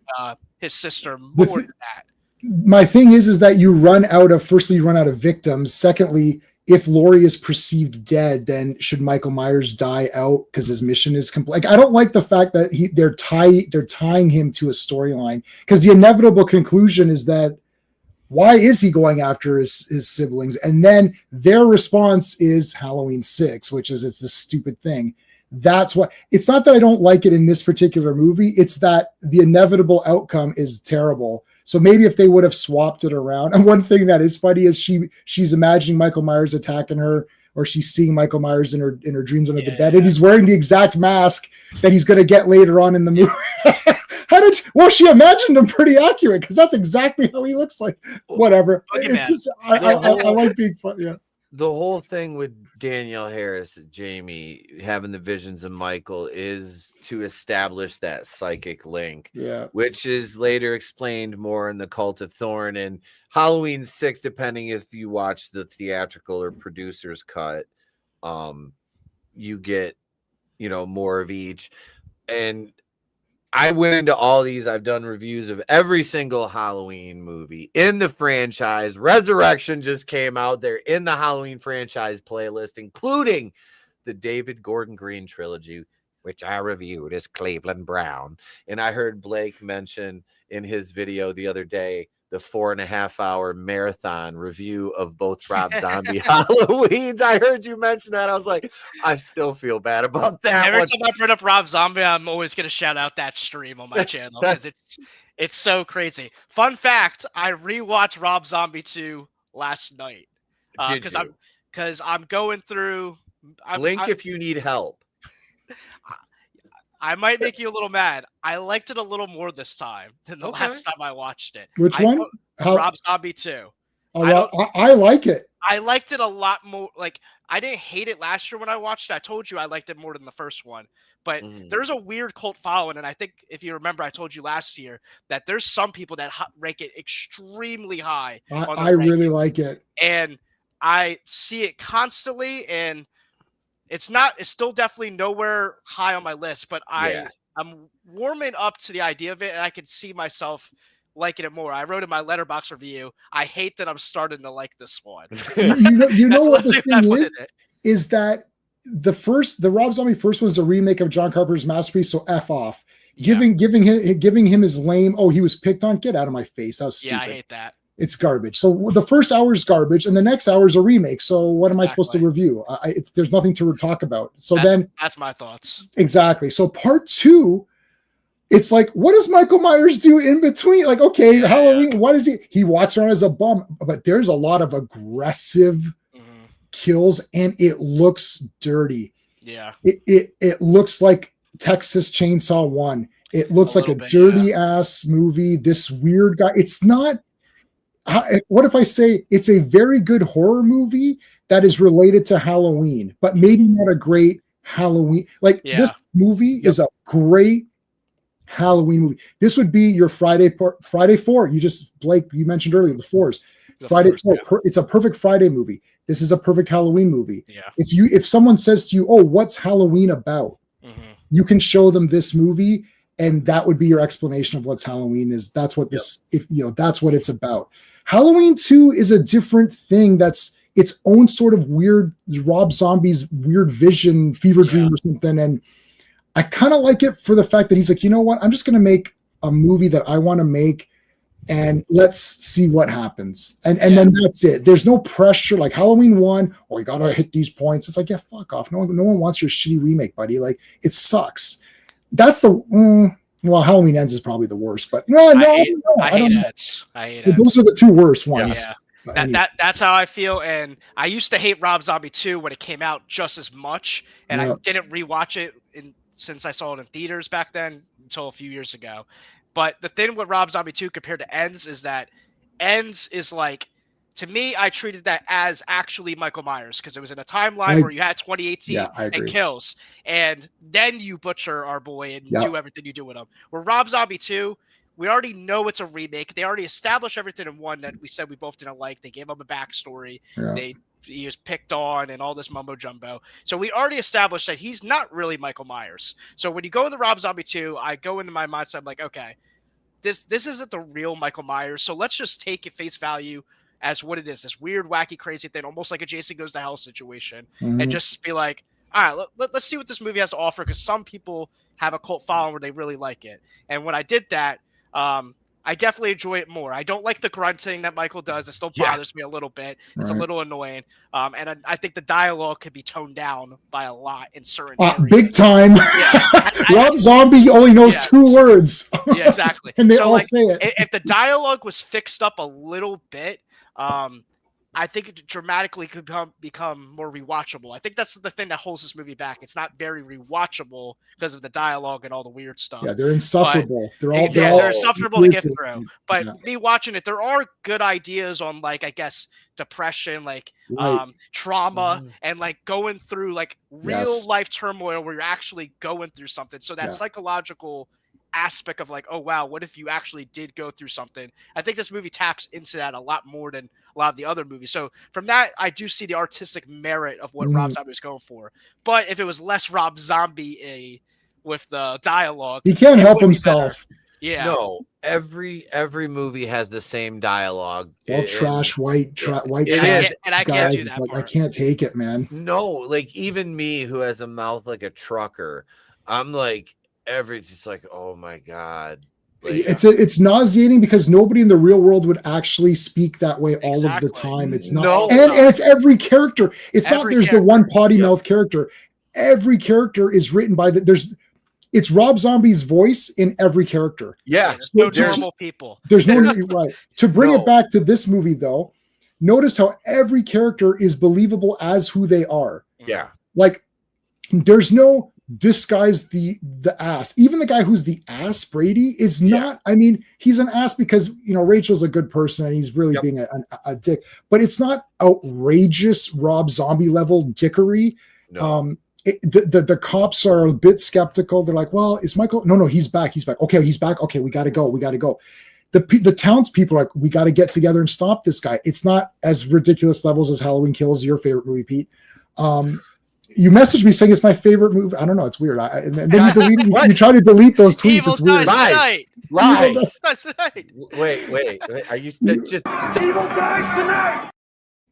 Speaker 2: his sister more than that.
Speaker 3: My thing is that you run out of victims. Secondly, if Laurie is perceived dead, then should Michael Myers die out because his mission is complete? Like, I don't like the fact that they're tying him to a storyline, because the inevitable conclusion is that why is he going after his siblings? And then their response is Halloween 6, which is it's this stupid thing. That's what it's not that I don't like it in this particular movie. It's that the inevitable outcome is terrible. So maybe if they would have swapped it around. And one thing that is funny is she's imagining Michael Myers attacking her, or she's seeing Michael Myers in her dreams under the bed, and he's wearing the exact mask that he's going to get later on in the movie. She imagined him pretty accurate, because that's exactly how he looks like. Whatever. It's just I like being fun. Yeah.
Speaker 1: The whole thing with Danielle Harris, Jamie, having the visions of Michael is to establish that psychic link, which is later explained more in the Cult of Thorn and Halloween 6, depending if you watch the theatrical or producer's cut. You get, more of each. And I went into all these. I've done reviews of every single Halloween movie in the franchise. Resurrection just came out. They're in the Halloween franchise playlist, including the David Gordon Green trilogy, which I reviewed as Cleveland Brown. And I heard Blake mention in his video the other day the 4.5-hour marathon review of both Rob Zombie Halloweens. I heard you mention that. I was like, I still feel bad about that.
Speaker 2: Every time I bring up Rob Zombie, I'm always going to shout out that stream on my channel because it's so crazy. Fun fact, I rewatched Rob Zombie 2 last night because I'm going through.
Speaker 1: Link if you need help.
Speaker 2: I might make you a little mad. I liked it a little more this time than the last time I watched it.
Speaker 3: Which one?
Speaker 2: Rob Zombie 2.
Speaker 3: I like it.
Speaker 2: I liked it a lot more. Like, I didn't hate it last year when I watched it. I told you I liked it more than the first one. But there's a weird cult following, and I think if you remember, I told you last year that there's some people that rank it extremely high.
Speaker 3: I really like it.
Speaker 2: And I see it constantly, and it's still definitely nowhere high on my list, but I'm warming up to the idea of it, and I can see myself liking it more. I wrote in my Letterboxd review, I hate that I'm starting to like this one.
Speaker 3: You know what the thing is that the Rob Zombie first one is a remake of John Carpenter's masterpiece, so F off. Giving him his lame, he was picked on, get out of my face. That was stupid.
Speaker 2: Yeah, I hate that.
Speaker 3: It's garbage. So the first hour is garbage, and the next hour is a remake. So what am I supposed to review? There's nothing to talk about. So
Speaker 2: that's my thoughts.
Speaker 3: Exactly. So part 2, it's like, what does Michael Myers do in between? Like, Halloween. What is he? He walks around as a bum, but there's a lot of aggressive kills, and it looks dirty.
Speaker 2: Yeah.
Speaker 3: It looks like Texas Chainsaw 1. It looks like a dirty ass movie. This weird guy. It's not. What if I say it's a very good horror movie that is related to Halloween, but maybe not a great Halloween? This movie is a great Halloween movie. This would be your Friday 4. Blake, you mentioned earlier the 4s. Friday 4. It's a perfect Friday movie. This is a perfect Halloween movie. Yeah. If someone says to you, what's Halloween about? You can show them this movie, and that would be your explanation of what's Halloween is. That's what that's what it's about. Halloween 2 is a different thing. That's its own sort of weird Rob Zombie's weird vision, fever dream or something. And I kind of like it for the fact that he's like, you know what? I'm just going to make a movie that I want to make, and let's see what happens. And then that's it. There's no pressure like Halloween 1. You got to hit these points. It's like, yeah, fuck off. No one wants your shitty remake, buddy. Like, it sucks. That's the Halloween Ends is probably the worst, but I hate it. Those are the 2 worst ones.
Speaker 2: Yeah. That's how I feel. And I used to hate Rob Zombie 2 when it came out just as much, and I didn't rewatch it since I saw it in theaters back then until a few years ago. But the thing with Rob Zombie 2 compared to Ends is that Ends is like to me, I treated that as actually Michael Myers because it was in a timeline where you had 2018 and kills, and then you butcher our boy and do everything you do with him. Where Rob Zombie 2, we already know it's a remake. They already established everything in one that we said we both didn't like. They gave him a backstory. He was picked on and all this mumbo jumbo. So we already established that he's not really Michael Myers. So when you go into Rob Zombie 2, I go into my mindset, I'm like, okay, this isn't the real Michael Myers. So let's just take it face value as what it is, this weird, wacky, crazy thing, almost like a Jason Goes to Hell situation, and just be like, all right, let's see what this movie has to offer, because some people have a cult following where they really like it. And when I did that, I definitely enjoy it more. I don't like the grunting that Michael does. It still bothers me a little bit. It's a little annoying. And I think the dialogue could be toned down by a lot in certain areas.
Speaker 3: Big time. Rob Zombie only knows 2 words.
Speaker 2: Yeah, exactly.
Speaker 3: And they all say it.
Speaker 2: If the dialogue was fixed up a little bit, I think it dramatically could become more rewatchable. I think that's the thing that holds this movie back. It's not very rewatchable because of the dialogue and all the weird stuff.
Speaker 3: Yeah, they're insufferable.
Speaker 2: But they're insufferable to get through. But me watching it, there are good ideas on, like, I guess, depression, like trauma, and like going through like real life turmoil where you're actually going through something. So that psychological aspect of like, oh wow, what if you actually did go through something? I think this movie taps into that a lot more than a lot of the other movies. So from that, I do see the artistic merit of what Rob Zombie was going for. But if it was less Rob Zombie with the dialogue,
Speaker 3: he can't help himself.
Speaker 2: Yeah.
Speaker 1: No, every movie has the same dialogue.
Speaker 3: All trash, white trash.
Speaker 2: And I can't do that.
Speaker 3: Like, I can't take it, man.
Speaker 1: No, like even me, who has a mouth like a trucker, I'm like, it's like, oh my god, like,
Speaker 3: it's nauseating because nobody in the real world would actually speak that way all of the time. It's not, and it's every character. It's not there's the one potty mouth character. Every character is written by it's Rob Zombie's voice in every character.
Speaker 1: Yeah,
Speaker 2: no normal people.
Speaker 3: There's no right to bring it back to this movie though. Notice how every character is believable as who they are.
Speaker 1: Yeah,
Speaker 3: like there's no, this guy's the ass. Even the guy who's the ass, Brady, is not. I mean, he's an ass because, you know, Rachel's a good person and he's really being a dick. But it's not outrageous Rob Zombie level dickery.
Speaker 1: No.
Speaker 3: The cops are a bit skeptical. They're like, well, is Michael? No, he's back. He's back. Okay, he's back. Okay, we got to go. The townspeople are like, we got to get together and stop this guy. It's not as ridiculous levels as Halloween Kills, your favorite movie, Pete. You messaged me saying it's my favorite movie. I don't know. It's weird. And then you try to delete those tweets.
Speaker 2: Evil
Speaker 3: it's weird.
Speaker 1: Lies. Wait. Are you just
Speaker 5: Evil dies tonight?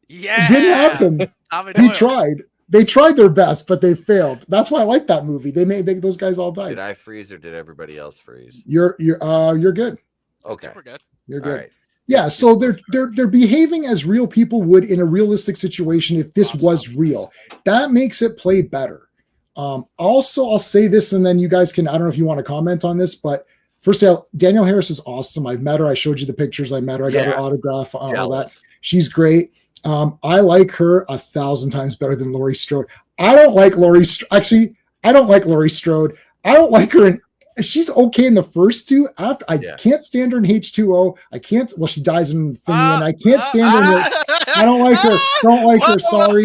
Speaker 2: Yeah.
Speaker 3: It didn't happen. He tried. They tried their best, but they failed. That's why I like that movie. Those guys all died.
Speaker 1: Did I freeze or did everybody else freeze?
Speaker 3: You're good.
Speaker 1: Okay.
Speaker 2: We're good.
Speaker 3: You're good.
Speaker 1: All right.
Speaker 3: Yeah, so they're behaving as real people would in a realistic situation if this was real. That makes it play better. Also, I'll say this, and then you guys can, I don't know if you want to comment on this, but first of all, Danielle Harris is awesome. I've met her. I showed you the pictures. I met her. I got her autograph, all that. She's great. I like her 1,000 times better than Laurie Strode. I don't like Laurie Strode. Actually, I don't like Laurie Strode. I don't like her in. She's okay in the first two. After I can't stand her in H2O. I can't. Well, she dies in Thingy, and I can't stand her. I don't like her. Don't like her. Sorry.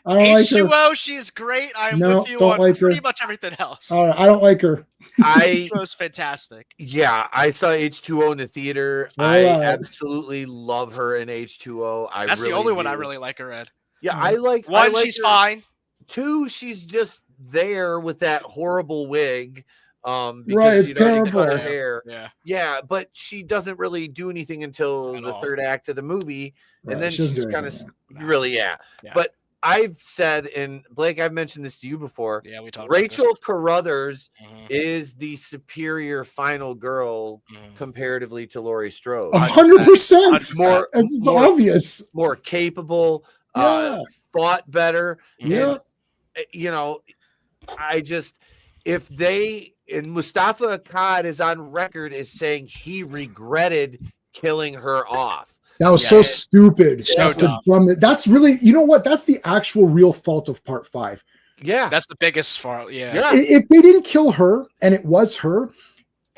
Speaker 3: I don't like her.
Speaker 2: H2O, she's great. I'm with you on pretty much everything else.
Speaker 3: All right, I don't like her.
Speaker 2: H2O's fantastic.
Speaker 1: Yeah, I saw H2O in the theater. I absolutely love her in H2O.
Speaker 2: That's really the only one I really like her in.
Speaker 1: Yeah, I like
Speaker 2: one. She's fine.
Speaker 1: Two, she's just there with that horrible wig. Because
Speaker 3: it's terrible.
Speaker 1: Her hair. Yeah, but she doesn't really do anything until the third act of the movie, and then she's kind of really But I've said, and Blake, I've mentioned this to you before.
Speaker 2: Yeah, we talked.
Speaker 1: Rachel Carruthers is the superior final girl comparatively to Laurie Strode.
Speaker 3: 100%. More, it's obvious.
Speaker 1: More capable. Fought better.
Speaker 3: Yeah.
Speaker 1: And, you know, and Mustafa Akkad is on record as saying he regretted killing her off.
Speaker 3: That was so stupid. That's really, you know what? That's the actual real fault of part 5.
Speaker 1: Yeah.
Speaker 2: That's the biggest fault. Yeah.
Speaker 3: If they didn't kill her and it was her,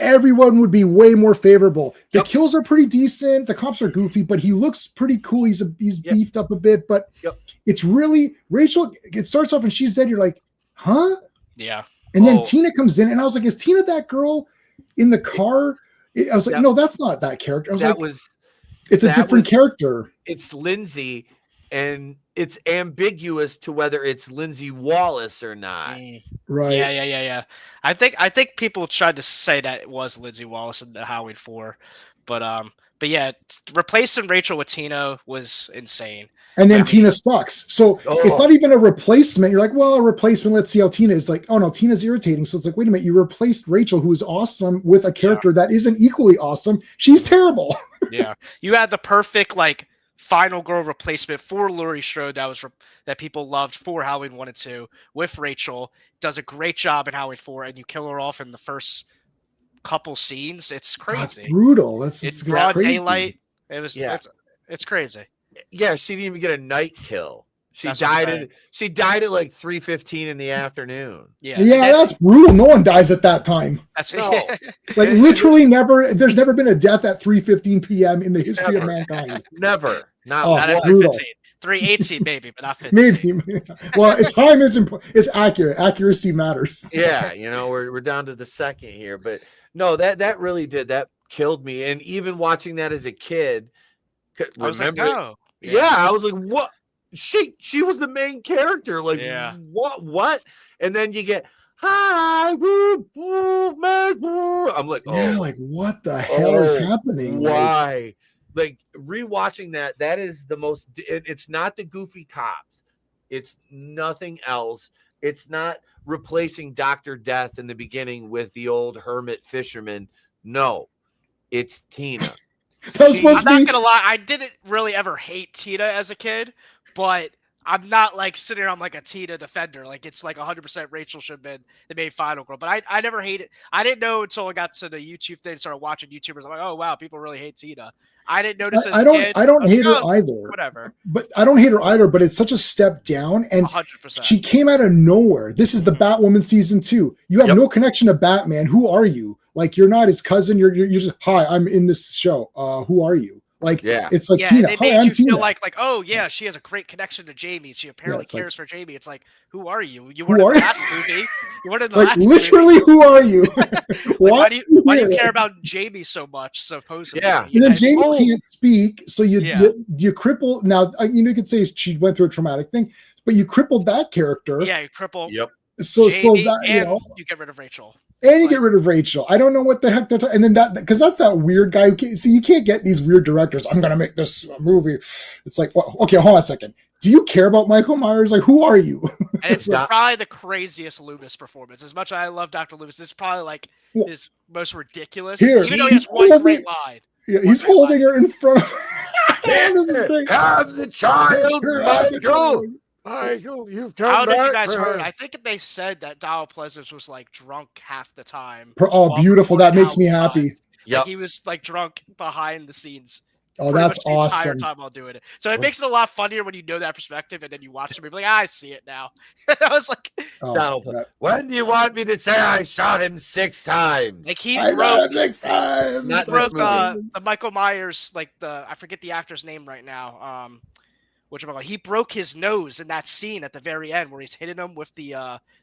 Speaker 3: everyone would be way more favorable. The kills are pretty decent. The cops are goofy, but he looks pretty cool. He's beefed up a bit, but it's really Rachel. It starts off and she's dead. You're like, huh?
Speaker 2: Yeah.
Speaker 3: And then Tina comes in, and I was like, is Tina that girl in the car? I was like, no, that's not that character. I was like, it's a different character.
Speaker 1: It's Lindsay, and it's ambiguous to whether it's Lindsay Wallace or not.
Speaker 3: Right.
Speaker 2: Yeah. I think people tried to say that it was Lindsay Wallace in the Halloween 4, but yeah, replacing Rachel with Tina was insane.
Speaker 3: And then Tina sucks. So it's not even a replacement. You're like, well, a replacement. Let's see how Tina is. Like, oh no, Tina's irritating. So it's like, wait a minute, you replaced Rachel, who is awesome, with a character that isn't equally awesome. She's terrible.
Speaker 2: Yeah, you had the perfect like final girl replacement for Laurie Strode that people loved for Halloween 1 and 2 with Rachel. Does a great job in Halloween 4, and you kill her off in the first couple scenes. It's crazy.
Speaker 3: That's brutal. It's
Speaker 2: broad
Speaker 3: crazy.
Speaker 2: daylight. It's crazy.
Speaker 1: Yeah, she didn't even get a night kill. She died at like 3:15 in the afternoon.
Speaker 2: Yeah,
Speaker 3: that's brutal. No one dies at that time.
Speaker 2: That's
Speaker 3: like literally never. There's never been a death at 3:15 p.m. in the history of mankind.
Speaker 1: Never.
Speaker 2: Not at 3:15. 3:18 maybe, but not 15.
Speaker 3: Maybe. Well, time is important. It's accurate. Accuracy matters.
Speaker 1: Yeah, we're down to the second here, but no, that really that killed me. And even watching that as a kid,
Speaker 2: I was like, no.
Speaker 1: Yeah, I was like, what? She was the main character. Like, what? And then you get hi, I'm like,
Speaker 3: like what the hell is happening?
Speaker 1: Why? Like rewatching that is the most. It's not the goofy cops. It's nothing else. It's not replacing Dr. Death in the beginning with the old hermit fisherman. No, it's Tina.
Speaker 2: I'm not gonna lie, I didn't really ever hate Tina as a kid, but I'm not like sitting around like a Tina defender. Like it's like 100% Rachel should have been the main final girl. But I never hated. I didn't know until I got to the YouTube thing and started watching YouTubers. I'm like, oh wow, people really hate Tina. I didn't notice.
Speaker 3: I don't hate her either.
Speaker 2: Whatever.
Speaker 3: But I don't hate her either. But it's such a step down, and
Speaker 2: 100%.
Speaker 3: She came out of nowhere. This is the Batwoman season 2. You have no connection to Batman. Who are you? Like you're not his cousin. You're just hi. I'm in this show. Who are you? Like it's like Tina.
Speaker 2: They
Speaker 3: Hi, I'm Tina.
Speaker 2: Feel like oh yeah, she has a great connection to Jamie. She apparently cares for Jamie. It's like who are you? You weren't in the last movie. You weren't in the last
Speaker 3: literally
Speaker 2: movie.
Speaker 3: Who are you?
Speaker 2: Why do you care about Jamie so much? Supposedly,
Speaker 1: yeah.
Speaker 3: And then Jamie can't speak, so you cripple. Now you could say she went through a traumatic thing, but you crippled that character.
Speaker 2: Yeah, you cripple.
Speaker 1: Yep.
Speaker 3: So
Speaker 2: Jamie,
Speaker 3: that
Speaker 2: you get rid of Rachel.
Speaker 3: And you get rid of Rachel. I don't know what the heck they're talking. And then because that's that weird guy who can't see. You can't get these weird directors. I'm gonna make this movie. It's like, well, okay, hold on a second. Do you care about Michael Myers? Like, who are you?
Speaker 2: And it's probably the craziest Loomis performance. As much as I love Dr. Loomis, this is probably like his most ridiculous. Even though he has one great line.
Speaker 3: Yeah, he's holding her in front of.
Speaker 1: This is great. Have the child, Michael. You've come
Speaker 2: How did
Speaker 1: back,
Speaker 2: you guys
Speaker 1: man.
Speaker 2: heard? I think they said that Donald Pleasance was like drunk half the time.
Speaker 3: Oh, beautiful! That makes me happy.
Speaker 2: Yeah, like, he was like drunk behind the scenes.
Speaker 3: Oh, that's awesome!
Speaker 2: Entire time while doing it, so it makes it a lot funnier when you know that perspective, and then you watch the movie like, I see it now. I was like,
Speaker 1: when do you want me to say I shot him 6 times?
Speaker 2: Like he broke
Speaker 3: 6 times.
Speaker 2: He broke the Michael Myers, like I forget the actor's name right now. He broke his nose in that scene at the very end where he's hitting him with the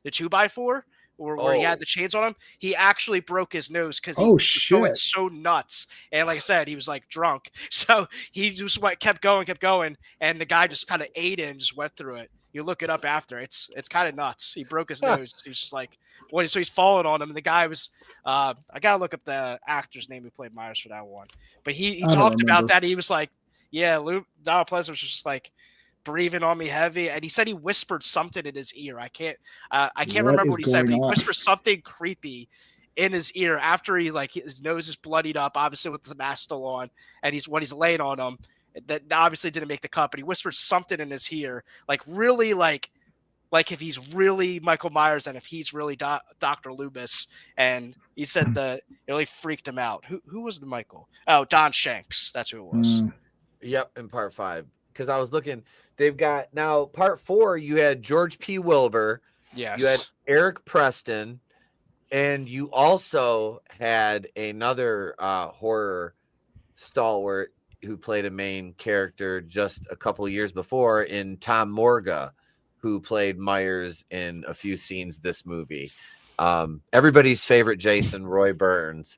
Speaker 2: 2x4 where he had the chains on him. He actually broke his nose because he was going so nuts. And like I said, he was like drunk. So he just kept going. And the guy just kind of ate it and just went through it. You look it up after. It's kind of nuts. He broke his nose. He's just like, so he's falling on him. And the guy was, I got to look up the actor's name who played Myers for that one. But he talked about that. He was like, yeah, Donald Pleasance was just like breathing on me heavy, and he said he whispered something in his ear. I can't remember what he said, but he whispered something creepy in his ear after he like his nose is bloodied up, obviously with the mask still on, and he's laying on him. That obviously didn't make the cut, but he whispered something in his ear, like really like if he's really Michael Myers and if he's really Dr. Loomis. And he said it really freaked him out. Who was the Michael? Oh, Don Shanks. That's who it was.
Speaker 1: Yep, in part 5. Because I was looking, they've got now part 4. You had George P. Wilbur.
Speaker 2: Yes.
Speaker 1: You had Eric Preston. And you also had another horror stalwart who played a main character just a couple of years before in Tom Morga, who played Myers in a few scenes this movie. Everybody's favorite Jason, Roy Burns,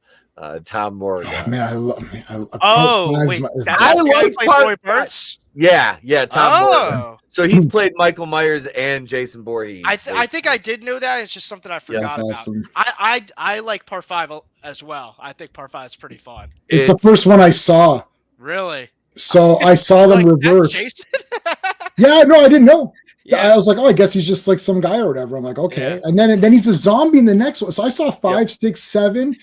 Speaker 1: Tom Morga.
Speaker 3: Man, I love.
Speaker 2: Wait,
Speaker 1: I like
Speaker 2: Roy Burns.
Speaker 1: Yeah, Tom Morga.
Speaker 2: Oh,
Speaker 1: So he's played Michael Myers and Jason Voorhees.
Speaker 2: I think I did know that. It's just something I forgot
Speaker 3: that's
Speaker 2: about.
Speaker 3: awesome.
Speaker 2: I like Part 5 as well. I think Part 5 is pretty fun.
Speaker 3: It's the first one I saw.
Speaker 2: Really?
Speaker 3: So I saw them
Speaker 2: Like, that's
Speaker 3: reversed.
Speaker 2: Jason?
Speaker 3: Yeah, no, I didn't know.
Speaker 2: Yeah.
Speaker 3: I was like, oh, I guess he's just like some guy or whatever. I'm like, okay.
Speaker 2: Yeah.
Speaker 3: And then he's a zombie in the next one. So I saw 5, 6, 7,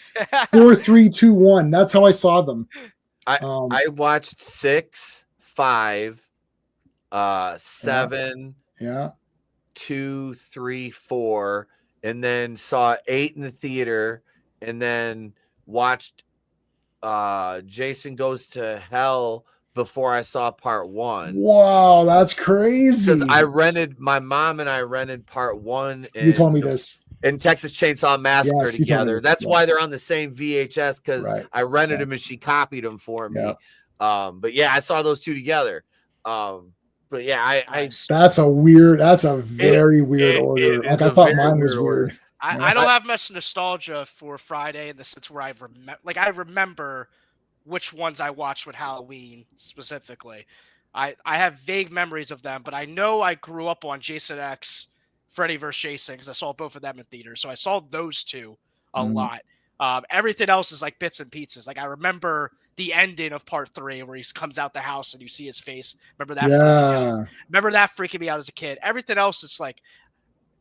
Speaker 3: 4, 3, 2, 1. That's how I saw them.
Speaker 1: I watched 6, 5, 7,
Speaker 3: yeah,
Speaker 1: 2, 3, 4, and then saw 8 in the theater, and then watched Jason Goes to Hell before I saw Part 1.
Speaker 3: Wow, that's crazy.
Speaker 1: Because my mom and I rented Part 1.
Speaker 3: You told me this.
Speaker 1: And Texas Chainsaw Massacre
Speaker 3: Yes, you told me
Speaker 1: together.
Speaker 3: this,
Speaker 1: That's
Speaker 3: yeah.
Speaker 1: why they're on the same VHS, because
Speaker 3: Right.
Speaker 1: I rented
Speaker 3: Yeah.
Speaker 1: them and she copied them for me.
Speaker 3: Yeah.
Speaker 1: But yeah, I saw those two together. But yeah, I
Speaker 3: That's a very weird order.
Speaker 1: is
Speaker 3: Like I
Speaker 1: a
Speaker 3: thought
Speaker 1: very
Speaker 3: mine was
Speaker 1: weird order.
Speaker 3: weird.
Speaker 2: I don't have much nostalgia for Friday in the sense where I remember which ones I watched with Halloween specifically. I have vague memories of them, but I know I grew up on Jason X, Freddy vs. Jason, because I saw both of them in theaters. So I saw those two a lot. Everything else is like bits and pieces. Like I remember the ending of Part 3 where he comes out the house and you see his face. Remember that?
Speaker 3: Yeah.
Speaker 2: Remember that freaking me out as a kid. Everything else is like,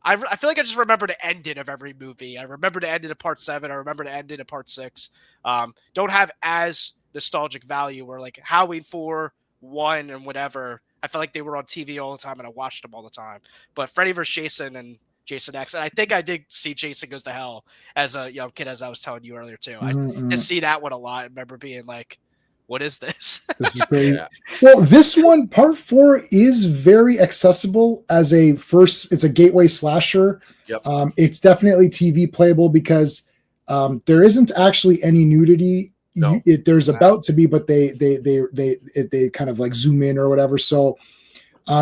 Speaker 2: I feel like I just remember the ending of every movie. I remember the ending of Part 7. I remember the ending of Part 6. Don't have as nostalgic value where like Halloween 4, 1, and whatever. I felt like they were on TV all the time and I watched them all the time. But Freddy vs. Jason and Jason X, and I think I did see Jason Goes to Hell as a young kid, as I was telling you earlier too. I did see that one a lot. I remember being like, what is this?
Speaker 3: This is crazy.
Speaker 1: Yeah.
Speaker 3: Well, this one, Part 4, is very accessible as it's a gateway slasher.
Speaker 1: Yep.
Speaker 3: It's definitely TV playable because there isn't actually any nudity.
Speaker 1: No.
Speaker 3: There's about to be, but they kind of like zoom in or whatever. So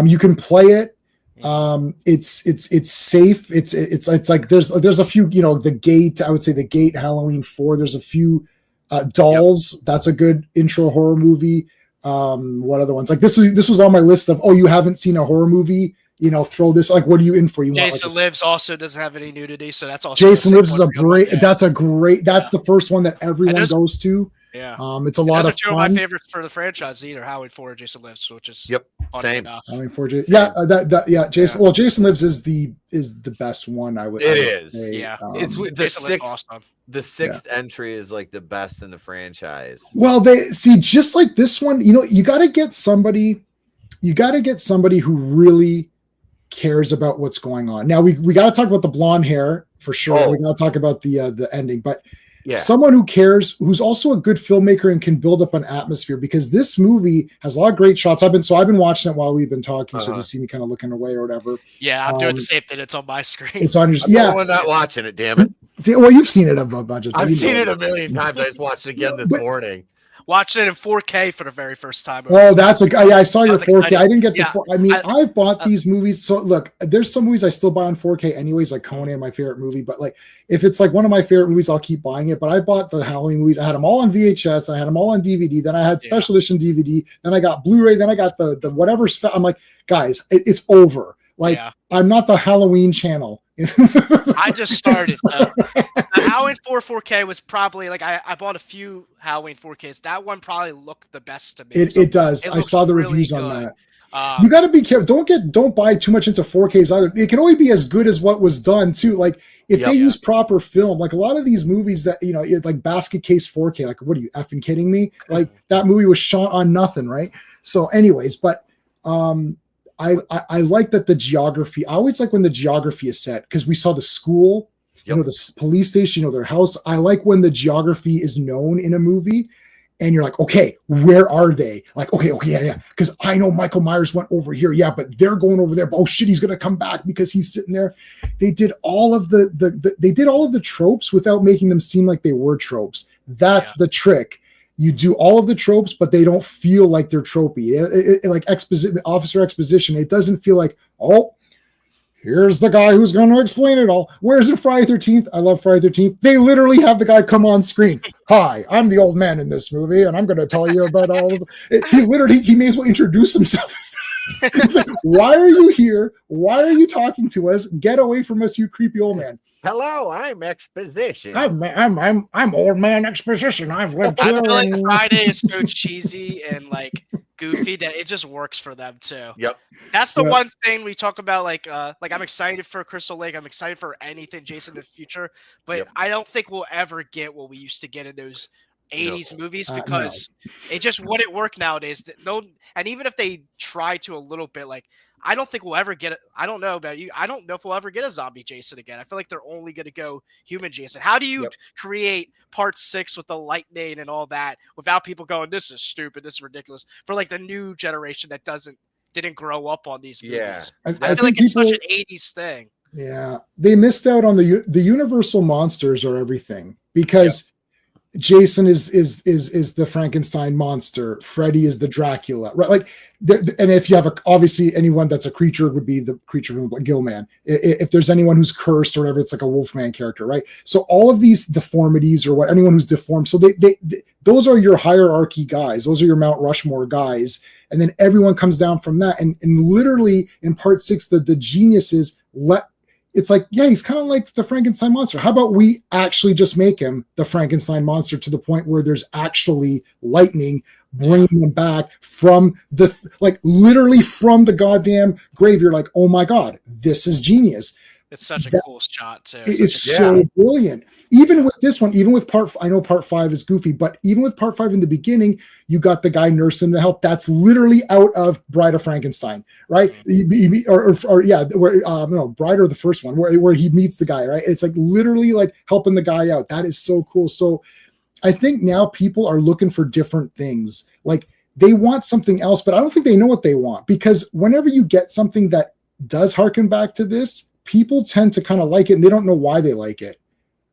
Speaker 3: you can play it. It's safe. It's like there's a few, the Gate, I would say the Gate, Halloween 4, there's a few Dolls. Yep. That's a good intro horror movie. What other ones? Like this was on my list of, you haven't seen a horror movie, throw this, like, what are you in for?
Speaker 2: Jason Lives also doesn't have any nudity, so that's also
Speaker 3: Jason Lives is that's the first one that everyone goes to.
Speaker 2: Yeah.
Speaker 3: It's a lot of fun.
Speaker 2: Those are two of my favorites for the franchise, either Halloween 4 or Jason Lives, which is
Speaker 1: same.
Speaker 3: Halloween 4, Jason. Well, Jason Lives is the best one. I would say.
Speaker 2: Yeah.
Speaker 1: It's the sixth.
Speaker 2: Awesome.
Speaker 1: The sixth entry is like the best in the franchise.
Speaker 3: Well, they see, just like this one, you got to get somebody who really cares about what's going on. Now we got to talk about the blonde hair for sure. We got to talk about the ending, but someone who cares, who's also a good filmmaker and can build up an atmosphere, because this movie has a lot of great shots. I've been watching it while we've been talking, so you see me kind of looking away or whatever.
Speaker 2: Yeah, I'm doing the same thing. It's on my screen.
Speaker 3: It's on your.
Speaker 1: I'm not watching it. Damn it.
Speaker 3: Well, you've seen it a bunch of times.
Speaker 1: I've seen it a million times. I just watched it again this morning.
Speaker 2: Watched it in 4K for the very first time.
Speaker 3: Oh, that's I saw your 4K.
Speaker 2: Excited.
Speaker 3: I didn't get the. I've bought these movies. So look, there's some movies I still buy on 4K anyways, like Conan, my favorite movie. But like, if it's like one of my favorite movies, I'll keep buying it. But I bought the Halloween movies. I had them all on VHS. I had them all on DVD. Then I had special edition DVD. Then I got Blu-ray. Then I got the whatever. I'm like, guys, it's over. Like, I'm not the Halloween channel.
Speaker 2: I just started. The Halloween 4K was probably like I bought a few Halloween 4Ks. That one probably looked the best to me.
Speaker 3: It does. I saw the reviews
Speaker 2: really
Speaker 3: on that. You got to be careful. Don't buy too much into 4Ks either. It can only be as good as what was done too. Like if they use proper film, like a lot of these movies that like Basket Case 4K. Like, what are you effing kidding me? Like that movie was shot on nothing, right? So, anyways, but I like that the geography. I always like when the geography is set, because we saw the school, the police station, their house. I like when the geography is known in a movie, and you're like, okay, where are they? Like, okay, yeah. Because I know Michael Myers went over here. Yeah, but they're going over there. But, oh shit, he's gonna come back because he's sitting there. They did all of they did all of the tropes without making them seem like they were tropes. That's the trick. You do all of the tropes, but they don't feel like they're tropey. Like officer exposition, it doesn't feel like, oh, here's the guy who's going to explain it all. Whereas in Friday 13th, I love Friday 13th, they literally have the guy come on screen. Hi, I'm the old man in this movie, and I'm going to tell you about all this. He may as well introduce himself. It's like, why are you here? Why are you talking to us? Get away from us, you creepy old man.
Speaker 1: Hello, I'm Exposition.
Speaker 3: I'm old man Exposition. I've lived
Speaker 2: I
Speaker 3: here.
Speaker 2: feel like Friday is so cheesy and like goofy that it just works for them too.
Speaker 1: Yep.
Speaker 2: That's the one thing we talk about. Like I'm excited for Crystal Lake. I'm excited for anything Jason in the future, but I don't think we'll ever get what we used to get in those 80s movies because it just wouldn't work nowadays. And even if they try to a little bit, like I don't think we'll ever get it. I don't know about you. I don't know if we'll ever get a zombie Jason again. I feel like they're only going to go human Jason. How do you create part 6 with the lightning and all that without people going, this is stupid, this is ridiculous, for like the new generation that didn't grow up on these movies? I feel like it's such an 80s thing.
Speaker 3: Yeah, they missed out on the Universal monsters are everything because Jason is the Frankenstein monster. Freddy is the Dracula, right? Like, and if you have obviously anyone that's a creature would be the creature from Gilman. If there's anyone who's cursed or whatever, it's like a Wolfman character, right? So all of these deformities or anyone who's deformed. So they those are your hierarchy guys. Those are your Mount Rushmore guys, and then everyone comes down from that. And literally in part 6, the geniuses it's like, yeah, he's kind of like the Frankenstein monster. How about we actually just make him the Frankenstein monster to the point where there's actually lightning bringing him back from literally from the goddamn grave. You're like, oh my God, this is genius.
Speaker 2: It's such a cool shot too.
Speaker 3: It's so brilliant. Even with this one, even with I know part 5 is goofy, but even with part 5 in the beginning, you got the guy nursing the help. That's literally out of Bride of Frankenstein, right? Bride or the first one where he meets the guy, right? It's like literally like helping the guy out. That is so cool. So I think now people are looking for different things. Like they want something else, but I don't think they know what they want, because whenever you get something that does harken back to this, people tend to kind of like it and they don't know why they like it,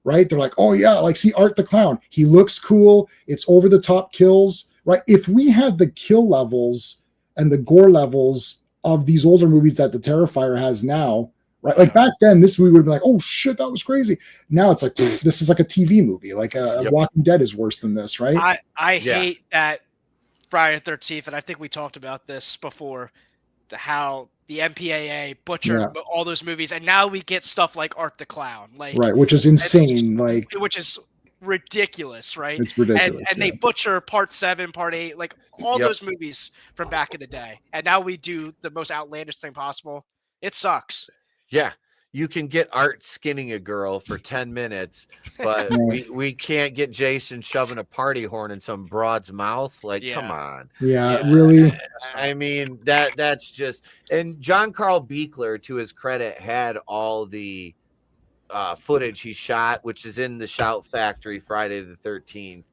Speaker 3: right? They're like, oh yeah, like see Art the Clown. He looks cool. It's over the top kills, right? If we had the kill levels and the gore levels of these older movies that the Terrifier has now, right? Like back then, this movie would be like, oh shit, that was crazy. Now it's like, this is like a TV movie. Like Walking Dead is worse than this, right?
Speaker 2: I hate that Friday the 13th, and I think we talked about this before, how the MPAA butchered all those movies, and now we get stuff like Art the Clown, like
Speaker 3: which is insane,
Speaker 2: which is ridiculous, right?
Speaker 3: It's ridiculous,
Speaker 2: and they butcher part 7, part 8, like all those movies from back in the day, and now we do the most outlandish thing possible. It sucks.
Speaker 1: Yeah, you can get Art skinning a girl for 10 minutes, but we can't get Jason shoving a party horn in some broad's mouth. Like, come on.
Speaker 3: Yeah, really.
Speaker 1: I mean, that's just, and John Carl Buechler, to his credit, had all the footage he shot, which is in the Shout Factory Friday the 13th,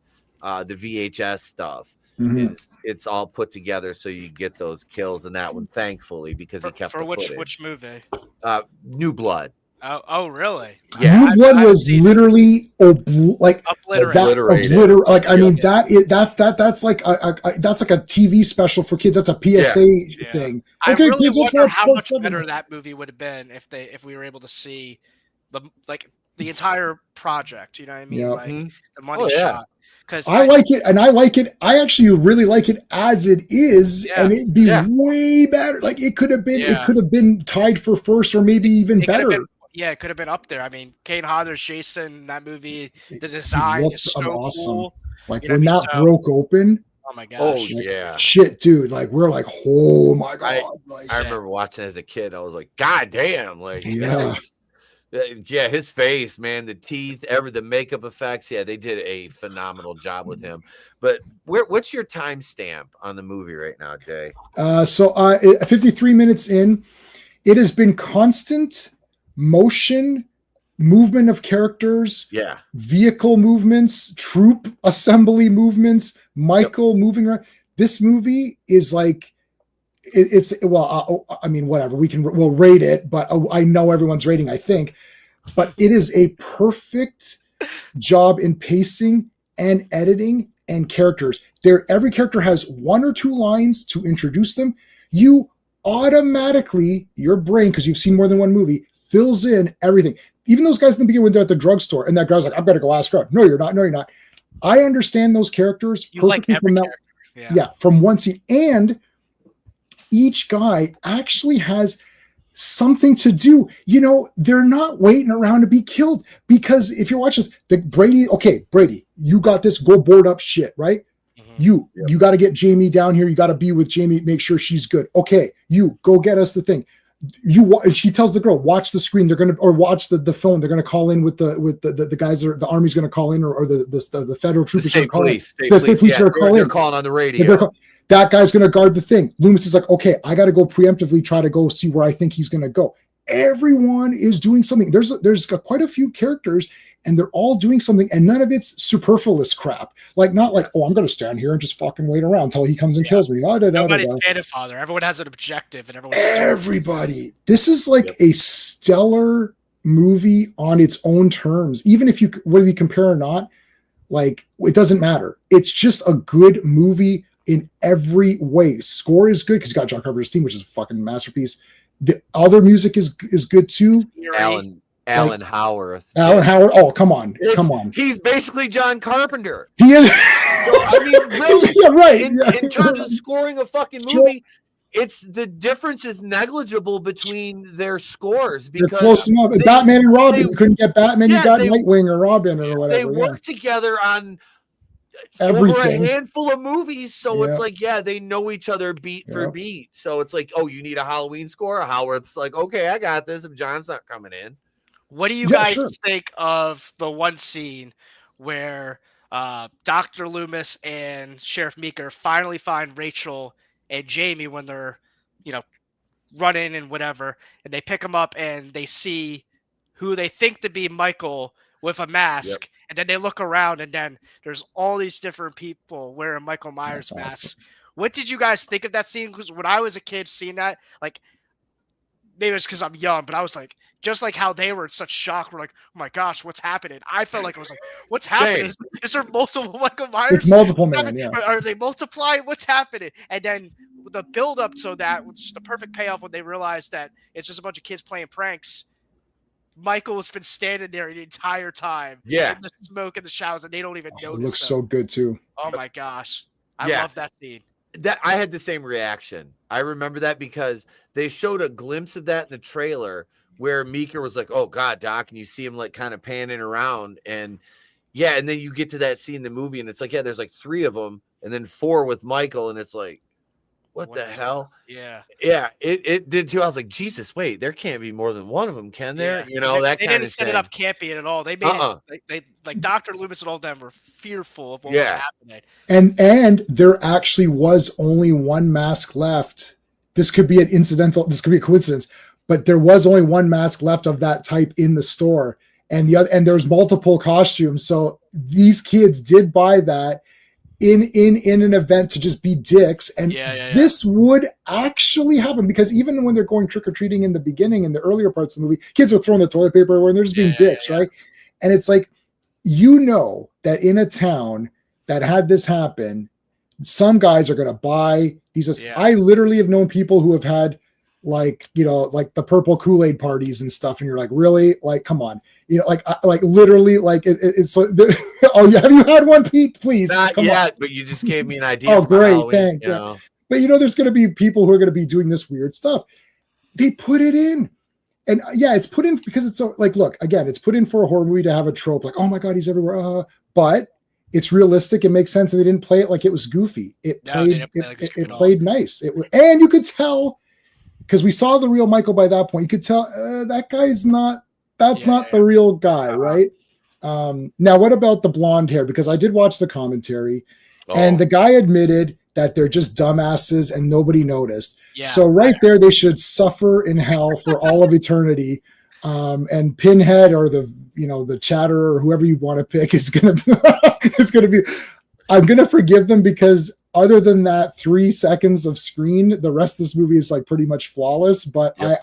Speaker 1: the VHS stuff.
Speaker 3: Mm-hmm.
Speaker 1: It's all put together so you get those kills in that one, thankfully, because he kept
Speaker 2: for
Speaker 1: the
Speaker 2: which movie?
Speaker 1: New Blood.
Speaker 2: Oh, really?
Speaker 3: Yeah, New Blood was literally
Speaker 2: obliterated.
Speaker 3: Like, I mean, that's like a TV special for kids. That's a PSA thing.
Speaker 2: I really wonder how much better that movie would have been if we were able to see the entire project. You know what I mean?
Speaker 3: Yeah.
Speaker 2: Like the money shot.
Speaker 3: I like it, and I like it. I actually really like it as it is, and it'd be way better. Like it could have been tied for first, or maybe even better.
Speaker 2: It could have been up there. I mean, Kane Hodder's Jason, that movie, the design is so awesome. Cool.
Speaker 3: Like when that broke open.
Speaker 2: Oh my gosh!
Speaker 1: Oh yeah!
Speaker 3: Shit, dude! Like we're like, oh my god!
Speaker 1: I remember watching as a kid. I was like, God damn! Like his face, man, the teeth, the makeup effects. Yeah, they did a phenomenal job with him. But what's your timestamp on the movie right now, Jay?
Speaker 3: So 53 minutes in, it has been constant motion, movement of characters, vehicle movements, troop assembly movements, Michael moving around. This movie is like, it's I mean, whatever, we'll rate it, but I know everyone's rating, I think, but it is a perfect job in pacing and editing and characters. Every character has 1 or 2 lines to introduce them. You automatically, your brain, because you've seen more than one movie, fills in everything. Even those guys in the beginning when they're at the drugstore and that guy's like, I better go ask her. No, you're not. No, you're not. I understand those characters
Speaker 2: You like
Speaker 3: perfectly
Speaker 2: every
Speaker 3: from that.
Speaker 2: character.
Speaker 3: Yeah, from one scene. And each guy actually has something to do. You know, they're not waiting around to be killed, because if you're watching this, Brady, you got this, go board up shit, right? You got to get Jamie down here. You got to be with Jamie, make sure she's good. Okay, you go get us the thing. She tells the girl, watch the screen. They're gonna, or watch the phone. They're gonna call in with the guys. The army's gonna call in, or the federal troopers are calling. The state police are calling.
Speaker 1: They're calling on the radio.
Speaker 3: That guy's gonna guard the thing. Loomis is like, okay, I got to go preemptively try to go see where I think he's gonna go. Everyone is doing something. There's quite a few characters, and they're all doing something, and none of it's superfluous crap. Like, not like, oh, I'm going to stand here and just fucking wait around until he comes and kills me.
Speaker 2: Nobody's cannon father. Everyone has an objective, and
Speaker 3: everybody. This is like a stellar movie on its own terms. Even if whether you compare or not, like, it doesn't matter. It's just a good movie in every way. Score is good because you got John Carpenter's theme, which is a fucking masterpiece. The other music is good too.
Speaker 1: Alan Howarth.
Speaker 3: Alan Howard. Oh, come on.
Speaker 1: He's basically John Carpenter.
Speaker 3: He is.
Speaker 1: So, I mean, really,
Speaker 3: yeah, right.
Speaker 1: In terms of scoring a fucking movie, it's the difference is negligible between their scores because
Speaker 3: they're close enough. Batman and Robin, you couldn't get Batman. You got Nightwing or Robin or whatever.
Speaker 1: They work together on
Speaker 3: everything.
Speaker 1: Over a handful of movies, so it's like, they know each other beat for beat. So it's like, oh, you need a Halloween score. Howard's like, okay, I got this. If John's not coming in.
Speaker 2: What do you guys think of the one scene where Dr. Loomis and Sheriff Meeker finally find Rachel and Jamie when they're, running and whatever, and they pick them up and they see who they think to be Michael with a mask, and then they look around and then there's all these different people wearing Michael Myers masks. Awesome. What did you guys think of that scene? Because when I was a kid seeing that, like, maybe it's because I'm young, but I was like, just like how they were in such shock. We're like, oh my gosh, what's happening? I felt like I was like, what's happening? Is there multiple Michael Myers?
Speaker 3: It's multiple, man. Yeah.
Speaker 2: Are they multiplying? What's happening? And then the build up to that, which is the perfect payoff when they realize that it's just a bunch of kids playing pranks. Michael has been standing there the entire time.
Speaker 1: Yeah.
Speaker 2: In the smoke and the showers, and they don't even notice.
Speaker 3: It looks so good too.
Speaker 2: Oh my gosh. I love that scene.
Speaker 1: That I had the same reaction. I remember that because they showed a glimpse of that in the trailer where Meeker was like, oh God, Doc, and you see him like kind of panning around, and and then you get to that scene in the movie and it's like, there's like 3 of them and then 4 with Michael, and it's like, what the hell?
Speaker 2: Yeah.
Speaker 1: It did too. I was like, Jesus, wait, there can't be more than one of them, can there? That
Speaker 2: they
Speaker 1: kind
Speaker 2: didn't
Speaker 1: of
Speaker 2: set it up campy at all. They made it they like Dr. Loomis and all of them were fearful of what was happening.
Speaker 3: And there actually was only one mask left. This could be this could be a coincidence, but there was only one mask left of that type in the store, and there's multiple costumes. So these kids did buy that in an event to just be dicks, and this would actually happen, because even when they're going trick-or-treating in the beginning, in the earlier parts of the movie, kids are throwing the toilet paper everywhere and they're just being dicks, right? And it's like, that in a town that had this happen, some guys are going to buy these. I literally have known people who have had like the purple Kool-Aid parties and stuff, and you're like, really? Like, come on. Like literally, like it's so. Oh, yeah. Have you had one, Pete? Please.
Speaker 1: Not yet, but you just gave me an idea.
Speaker 3: Oh, great, thanks. But there's going to be people who are going to be doing this weird stuff. They put it in, and it's put in because it's so. Like, look, again, it's put in for a horror movie to have a trope like, oh my God, he's everywhere. But it's realistic. It makes sense, and they didn't play it like it was goofy. It played nice. And you could tell, because we saw the real Michael by that point. You could tell that guy's not. That's not the real guy, right? Now, what about the blonde hair? Because I did watch the commentary, and the guy admitted that they're just dumbasses and nobody noticed. So there, they should suffer in hell for all of eternity. And Pinhead or the Chatterer or whoever you want to pick is gonna be. I'm gonna forgive them because other than that 3 seconds of screen, the rest of this movie is like pretty much flawless. But
Speaker 1: Yep.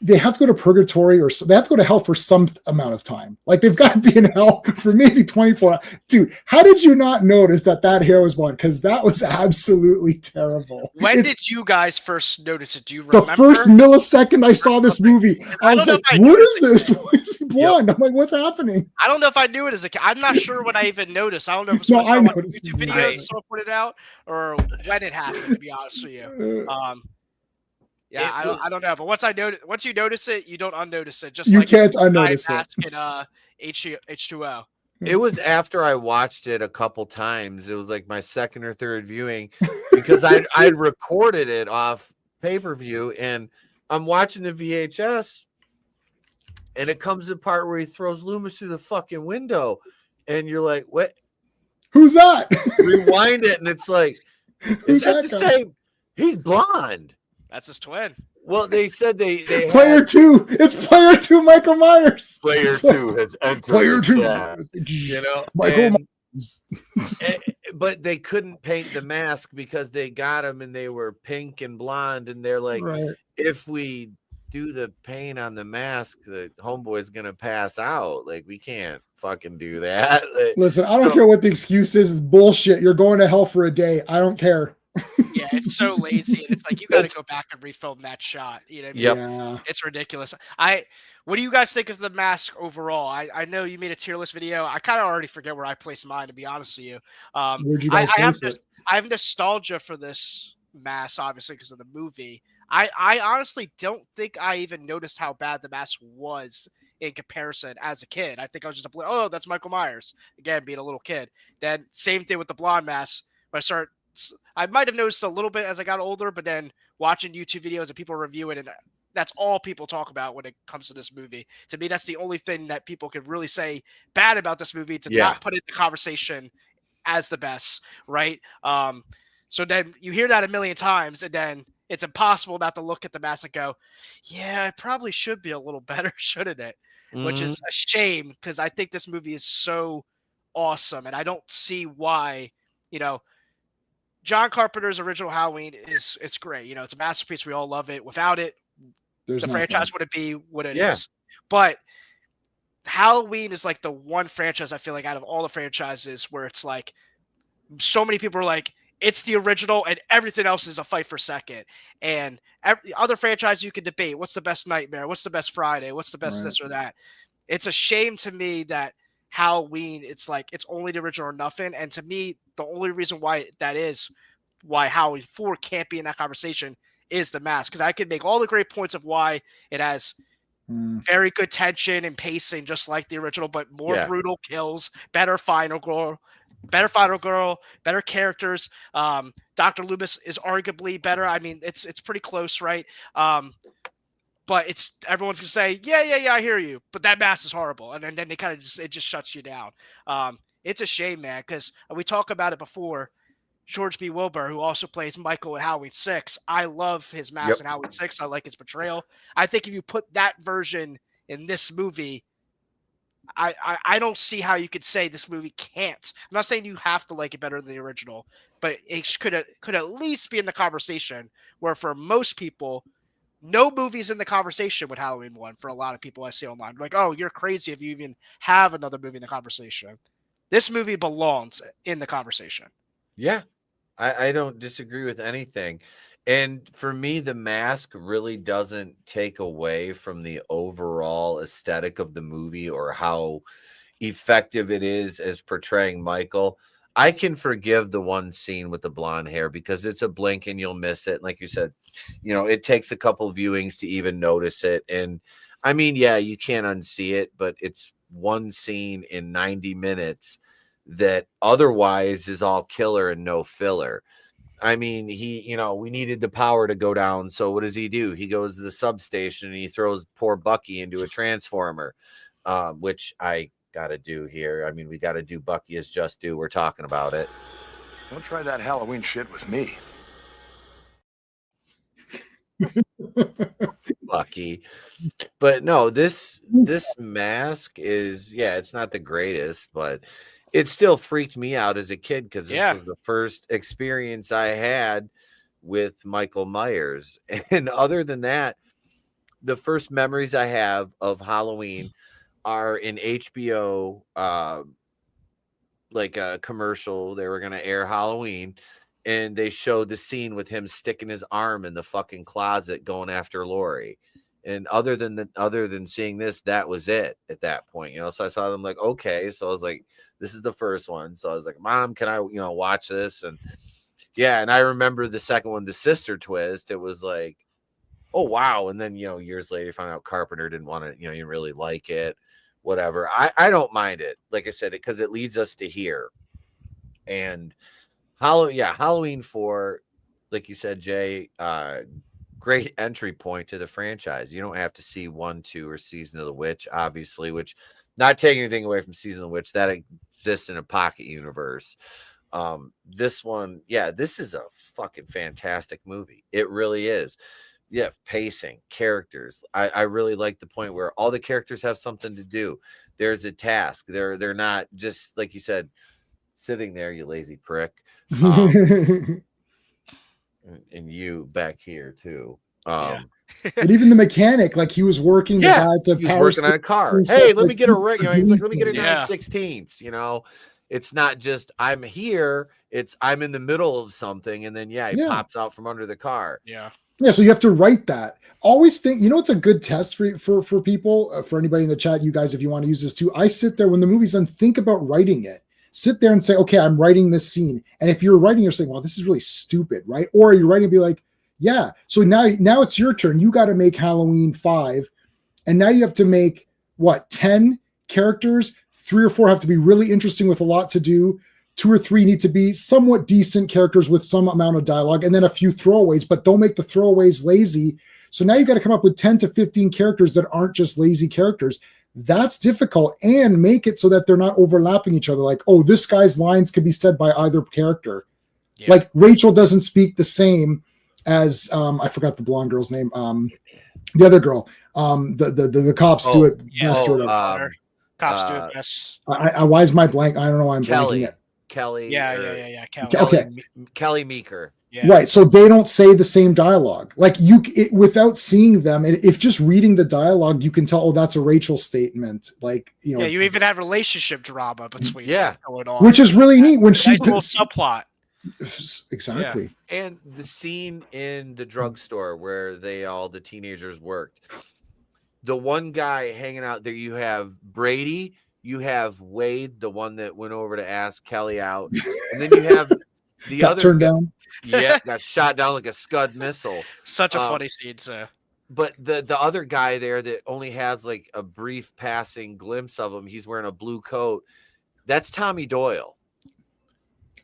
Speaker 3: they have to go to purgatory, or they have to go to hell for some amount of time. Like they've got to be in hell for maybe 24 hours. Dude, how did you not notice that hair was blonde? Because that was absolutely terrible.
Speaker 2: When did you guys first notice it? Do you remember?
Speaker 3: The first millisecond I saw this movie, I was like, what is this? Why is he blonde? I'm like, what's happening?
Speaker 2: I don't know if I knew it as a kid. I'm not sure when I even noticed. I don't know if it was
Speaker 3: No, I
Speaker 2: on like
Speaker 3: noticed
Speaker 2: YouTube
Speaker 3: it.
Speaker 2: videos
Speaker 1: Right.
Speaker 2: and someone pointed it out, or when it happened, to be honest with you. Yeah,
Speaker 1: It was-
Speaker 2: I don't know. But once you notice it, you don't unnotice it. Just
Speaker 3: You
Speaker 2: like
Speaker 3: can't
Speaker 2: the
Speaker 3: unnotice it.
Speaker 2: mask in H2O.
Speaker 1: It was after I watched it a couple times. It was like my second or third viewing because I'd recorded it off pay-per-view, and I'm watching the VHS, and it comes to the part where he throws Loomis through the fucking window, and you're like, what?
Speaker 3: Who's that?
Speaker 1: Rewind it, and it's like,
Speaker 3: Who's
Speaker 1: is that the
Speaker 3: guy?
Speaker 1: same? He's blonde.
Speaker 2: That's his twin.
Speaker 1: Well, they said they
Speaker 3: Player
Speaker 1: had
Speaker 3: 2. It's player 2, Michael Myers.
Speaker 1: player 2 has entered
Speaker 3: Player
Speaker 1: the
Speaker 3: 2.
Speaker 1: chat, you know,
Speaker 3: Michael
Speaker 1: and-
Speaker 3: Myers.
Speaker 1: but they couldn't paint the mask because they got him and they were pink and blonde, and they're like,
Speaker 3: Right.
Speaker 1: if we do the paint on the mask, the homeboy's gonna pass out. Like, we can't fucking do that. Like,
Speaker 3: Listen, I don't
Speaker 1: So-
Speaker 3: care what the excuse is. It's bullshit. You're going to hell for a day. I don't care.
Speaker 2: Yeah, it's so lazy, and it's like you got to go back and refilm that shot. You know what I mean?
Speaker 1: Yep.
Speaker 3: Yeah.
Speaker 2: It's ridiculous. What do you guys think of the mask overall? I know you made a tier list video. I kind of already forget where I placed mine, to be honest with you.
Speaker 3: Where'd you
Speaker 2: I,
Speaker 3: guys
Speaker 2: I have
Speaker 3: place it?
Speaker 2: I have nostalgia for this mask, obviously, because of the movie. I honestly don't think I even noticed how bad the mask was in comparison as a kid. I think I was just oh, that's Michael Myers. Again, being a little kid. Then same thing with the blonde mask. When I might have noticed a little bit as I got older, but then watching YouTube videos and people review it, and that's all people talk about when it comes to this movie. To me, that's the only thing that people can really say bad about this movie, to
Speaker 1: Yeah.
Speaker 2: not put it in the conversation as the best, right? So then you hear that a million times, and then it's impossible not to look at the mask and go, yeah, it probably should be a little better, shouldn't it? Which is a shame, because I think this movie is so awesome, and I don't see why, John Carpenter's original Halloween it's great. It's a masterpiece. We all love it. Without it,
Speaker 3: There's
Speaker 2: the
Speaker 3: nothing.
Speaker 2: franchise wouldn't be what it is.
Speaker 1: Yeah.
Speaker 2: But Halloween is like the one franchise I feel like out of all the franchises where it's like so many people are like, it's the original and everything else is a fight for second. And every other franchise you can debate. What's the best Nightmare? What's the best Friday? What's the best
Speaker 3: Right.
Speaker 2: this or that? It's a shame to me that Halloween, it's like it's only the original or nothing. And to me, the only reason why that is why Halloween 4 can't be in that conversation is the mask. Because I could make all the great points of why it has very good tension and pacing, just like the original, but more
Speaker 1: Yeah.
Speaker 2: brutal kills, better final girl, better characters. Dr. Loomis is arguably better. I mean, it's pretty close, right? But everyone's gonna say, yeah, I hear you, but that mask is horrible, and then they kind of just shuts you down. It's a shame, man, because we talked about it before. George B. Wilbur, who also plays Michael in Halloween 6, I love his mask
Speaker 1: Yep.
Speaker 2: in Halloween 6. I like his portrayal. I think if you put that version in this movie, I don't see how you could say this movie can't. I'm not saying you have to like it better than the original, but it could at least be in the conversation. Where for most people, no movie's in the conversation with Halloween 1. For a lot of people I see online, like, oh, you're crazy if you even have another movie in the conversation. This movie belongs in the conversation.
Speaker 1: Yeah, I don't disagree with anything. And for me, the mask really doesn't take away from the overall aesthetic of the movie or how effective it is as portraying Michael. I can forgive the one scene with the blonde hair because it's a blink and you'll miss it. Like you said, it takes a couple viewings to even notice it. And I mean, yeah, you can't unsee it, but it's one scene in 90 minutes that otherwise is all killer and no filler. I mean, we needed the power to go down. So what does he do? He goes to the substation and he throws poor Bucky into a transformer, which I got to do here. I mean, we got to do Bucky as Just Do. We're talking about it.
Speaker 5: Don't try that Halloween shit with me.
Speaker 1: But Chucky. But no, this mask is, yeah, it's not the greatest, but it still freaked me out as a kid because this was the first experience I had with Michael Myers. And other than that, the first memories I have of Halloween are in HBO, like a commercial. They were going to air Halloween, and they showed the scene with him sticking his arm in the fucking closet going after Laurie. And other than seeing this, that was it at that point, you know. So I saw them like, okay. So I was like, this is the first one. So I was like, Mom, can I, watch this? And yeah, and I remember the second one, the sister twist. It was like, oh wow. And then, years later, you found out Carpenter didn't want to, he didn't really like it, whatever. I don't mind it, like I said, because it leads us to here. And Halloween 4, like you said, Jay, great entry point to the franchise. You don't have to see 1, 2, or Season of the Witch, obviously, which, not taking anything away from Season of the Witch, that exists in a pocket universe. This one, this is a fucking fantastic movie. It really is. Yeah, pacing, characters. I really like the point where all the characters have something to do. There's a task. They're not just, like you said, sitting there, you lazy prick. And you back here too.
Speaker 3: But even the mechanic, like he was working the guy at the
Speaker 1: he was working on a car. Hey, let me get a rig. He's like, let me get a 9/16. It's not just I'm here. It's I'm in the middle of something, and then he pops out from under the car.
Speaker 2: Yeah.
Speaker 3: So you have to write that. Always think, it's a good test for people, for anybody in the chat, you guys, if you want to use this too. I sit there when the movie's done, think about writing it. Sit there and say, okay, I'm writing this scene. And if you're writing, you're saying, well, this is really stupid, right? Or you're writing and be like, yeah. So now it's your turn. You got to make Halloween 5. And now you have to make 10 characters? 3 or 4 have to be really interesting with a lot to do. 2 or 3 need to be somewhat decent characters with some amount of dialogue, and then a few throwaways, but don't make the throwaways lazy. So now you got to come up with 10 to 15 characters that aren't just lazy characters. That's difficult, and make it so that they're not overlapping each other. Like, oh, this guy's lines could be said by either character. Yeah. Like Rachel doesn't speak the same as I forgot the blonde girl's name. The other girl. The cops do it best or whatever.
Speaker 2: Cops do it best.
Speaker 3: Why is my blank? I don't know why I'm blanking it.
Speaker 1: Kelly.
Speaker 2: Yeah. Kelly.
Speaker 3: Okay.
Speaker 1: Kelly Meeker.
Speaker 2: Yeah.
Speaker 3: Right. So they don't say the same dialogue. Like without seeing them, if just reading the dialogue, you can tell, oh, that's a Rachel statement. Like,
Speaker 2: Yeah, you even have relationship drama between going on.
Speaker 3: Which is really neat when she
Speaker 2: little subplot.
Speaker 3: Exactly.
Speaker 1: Yeah. And the scene in the drugstore where the teenagers worked. The one guy hanging out there, you have Brady, you have Wade, the one that went over to ask Kelly out, and then you have the other
Speaker 3: turned down.
Speaker 1: Yeah, got shot down like a Scud missile.
Speaker 2: Such a funny scene, sir.
Speaker 1: But the other guy there that only has like a brief passing glimpse of him, he's wearing a blue coat. That's Tommy Doyle.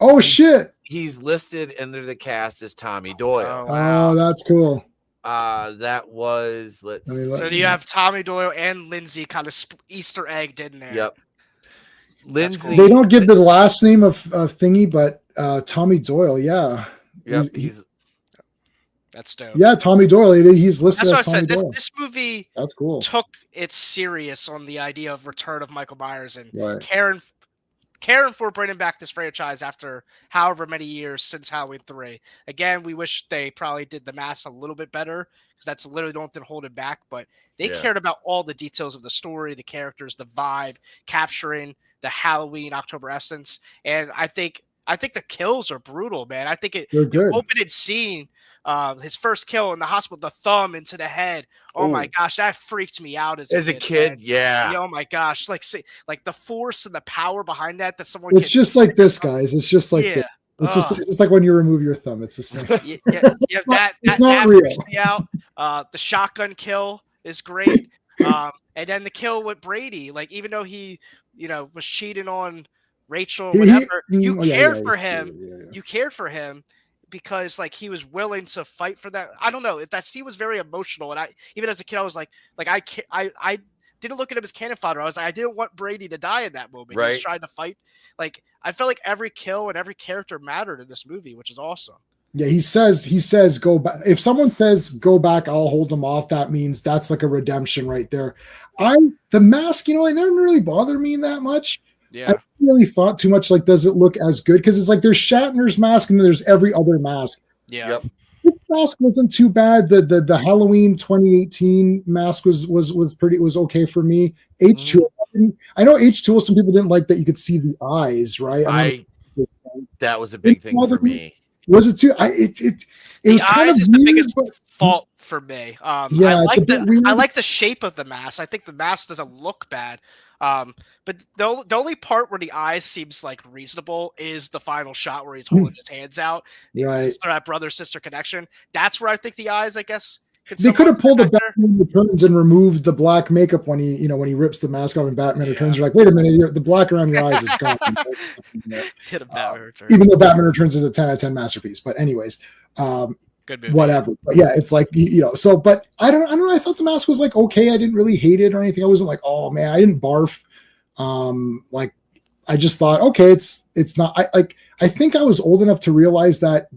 Speaker 3: Oh shit!
Speaker 1: He's listed under the cast as Tommy Doyle.
Speaker 3: Oh, wow. That's cool.
Speaker 1: That was
Speaker 2: So you have Tommy Doyle and Lindsay kind of Easter egged in there.
Speaker 1: Yep. Lindsay.
Speaker 3: Cool. They don't give the last name of Thingy, but Tommy Doyle, yeah.
Speaker 1: Yep.
Speaker 2: That's dope.
Speaker 3: Yeah, Tommy Doyle. He's listed as Tommy Doyle.
Speaker 2: This movie
Speaker 3: that's cool.
Speaker 2: Took it serious on the idea of return of Michael Myers and
Speaker 3: right.
Speaker 2: Karen for bringing back this franchise after however many years since Halloween 3. Again, we wish they probably did the mask a little bit better because that's literally the only thing holding back. But they cared about all the details of the story, the characters, the vibe, capturing the Halloween October essence. And I think the kills are brutal, man. I think the opening scene, his first kill in the hospital, the thumb into the head. Oh my gosh, that freaked me out as a kid. Man.
Speaker 1: Yeah.
Speaker 2: Oh my gosh, like the force and the power behind that someone.
Speaker 3: It's just like this, guys. It's just like this. It's just like when you remove your thumb. It's the same.
Speaker 2: It's not real. Freaks me out. The shotgun kill is great. And then the kill with Brady, like even though he, was cheating on Rachel, whatever, you cared for him. You cared for him because like he was willing to fight for that. I don't know. That scene was very emotional, and even as a kid, I was like I didn't look at him as cannon fodder. I was like, I didn't want Brady to die in that moment.
Speaker 1: Right.
Speaker 2: He was trying to fight. Like I felt like every kill and every character mattered in this movie, which is awesome.
Speaker 3: Yeah, he says go back. If someone says go back, I'll hold them off. That means that's like a redemption right there. The mask, it didn't really bother me that much.
Speaker 2: Yeah.
Speaker 3: I really thought too much, like, does it look as good? Because it's like there's Shatner's mask and then there's every other mask.
Speaker 2: Yeah.
Speaker 1: Yep.
Speaker 3: This mask wasn't too bad. The Halloween 2018 mask was okay for me. H2O, I know H2O, some people didn't like that you could see the eyes, right?
Speaker 1: That was a big thing for me.
Speaker 3: Was it too? It was kind of
Speaker 2: is
Speaker 3: weird,
Speaker 2: the biggest
Speaker 3: but
Speaker 2: fault for me.
Speaker 3: Yeah, it's a bit weird.
Speaker 2: I like the shape of the mask. I think the mask doesn't look bad. But the only part where the eyes seems like reasonable is the final shot where he's holding his hands out.
Speaker 3: Right.
Speaker 2: For that brother-sister connection. That's where I think the eyes, I guess,
Speaker 3: they could have pulled the Batman Returns and removed the black makeup when he rips the mask off in Batman Returns. You're like, wait a minute, the black around your eyes is gone. Even though Batman Returns is a 10 out of 10 masterpiece. But anyways,
Speaker 2: good movie.
Speaker 3: Whatever. But yeah, it's like, so, but I don't know. I thought the mask was like, okay. I didn't really hate it or anything. I wasn't like, oh man, I didn't barf. Like, I just thought, okay, it's not, I think I was old enough to realize that,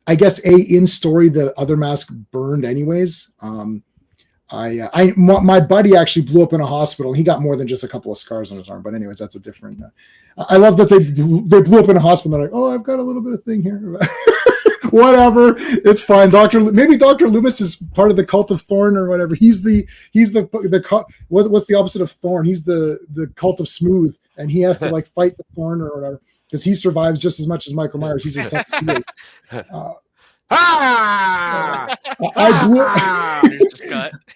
Speaker 3: I guess, in story, the other mask burned anyways. My buddy actually blew up in a hospital. He got more than just a couple of scars on his arm. But anyways, that's a different. I love that they blew up in a hospital. They're like, oh, I've got a little bit of thing here. Whatever, it's fine. Maybe Dr. Loomis is part of the cult of Thorn or whatever. He's the what's the opposite of Thorn? He's the cult of Smooth, and he has to like fight the Thorn or whatever. Because he survives just as much as Michael Myers. He's as tough as he is.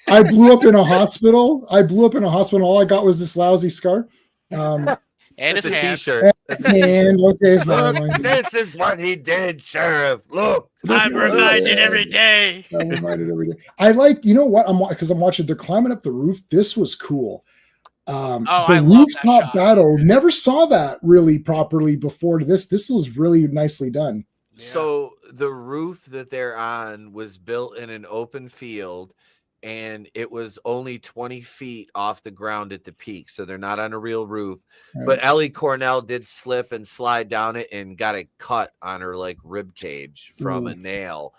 Speaker 3: I blew up in a hospital. All I got was this lousy scar.
Speaker 2: And his hand.
Speaker 1: T-shirt.
Speaker 3: And okay, fine.
Speaker 1: Look, this is what he did, Sheriff. Look.
Speaker 2: I'm reminded every day.
Speaker 3: I'm reminded every day. I like, you know what? Because I'm watching. They're climbing up the roof. This was cool. The rooftop battle. Never saw that really properly before this. This was really nicely done.
Speaker 1: Yeah. So the roof that they're on was built in an open field, and it was only 20 feet off the ground at the peak. So they're not on a real roof. Right. But Ellie Cornell did slip and slide down it and got a cut on her like rib cage from a nail.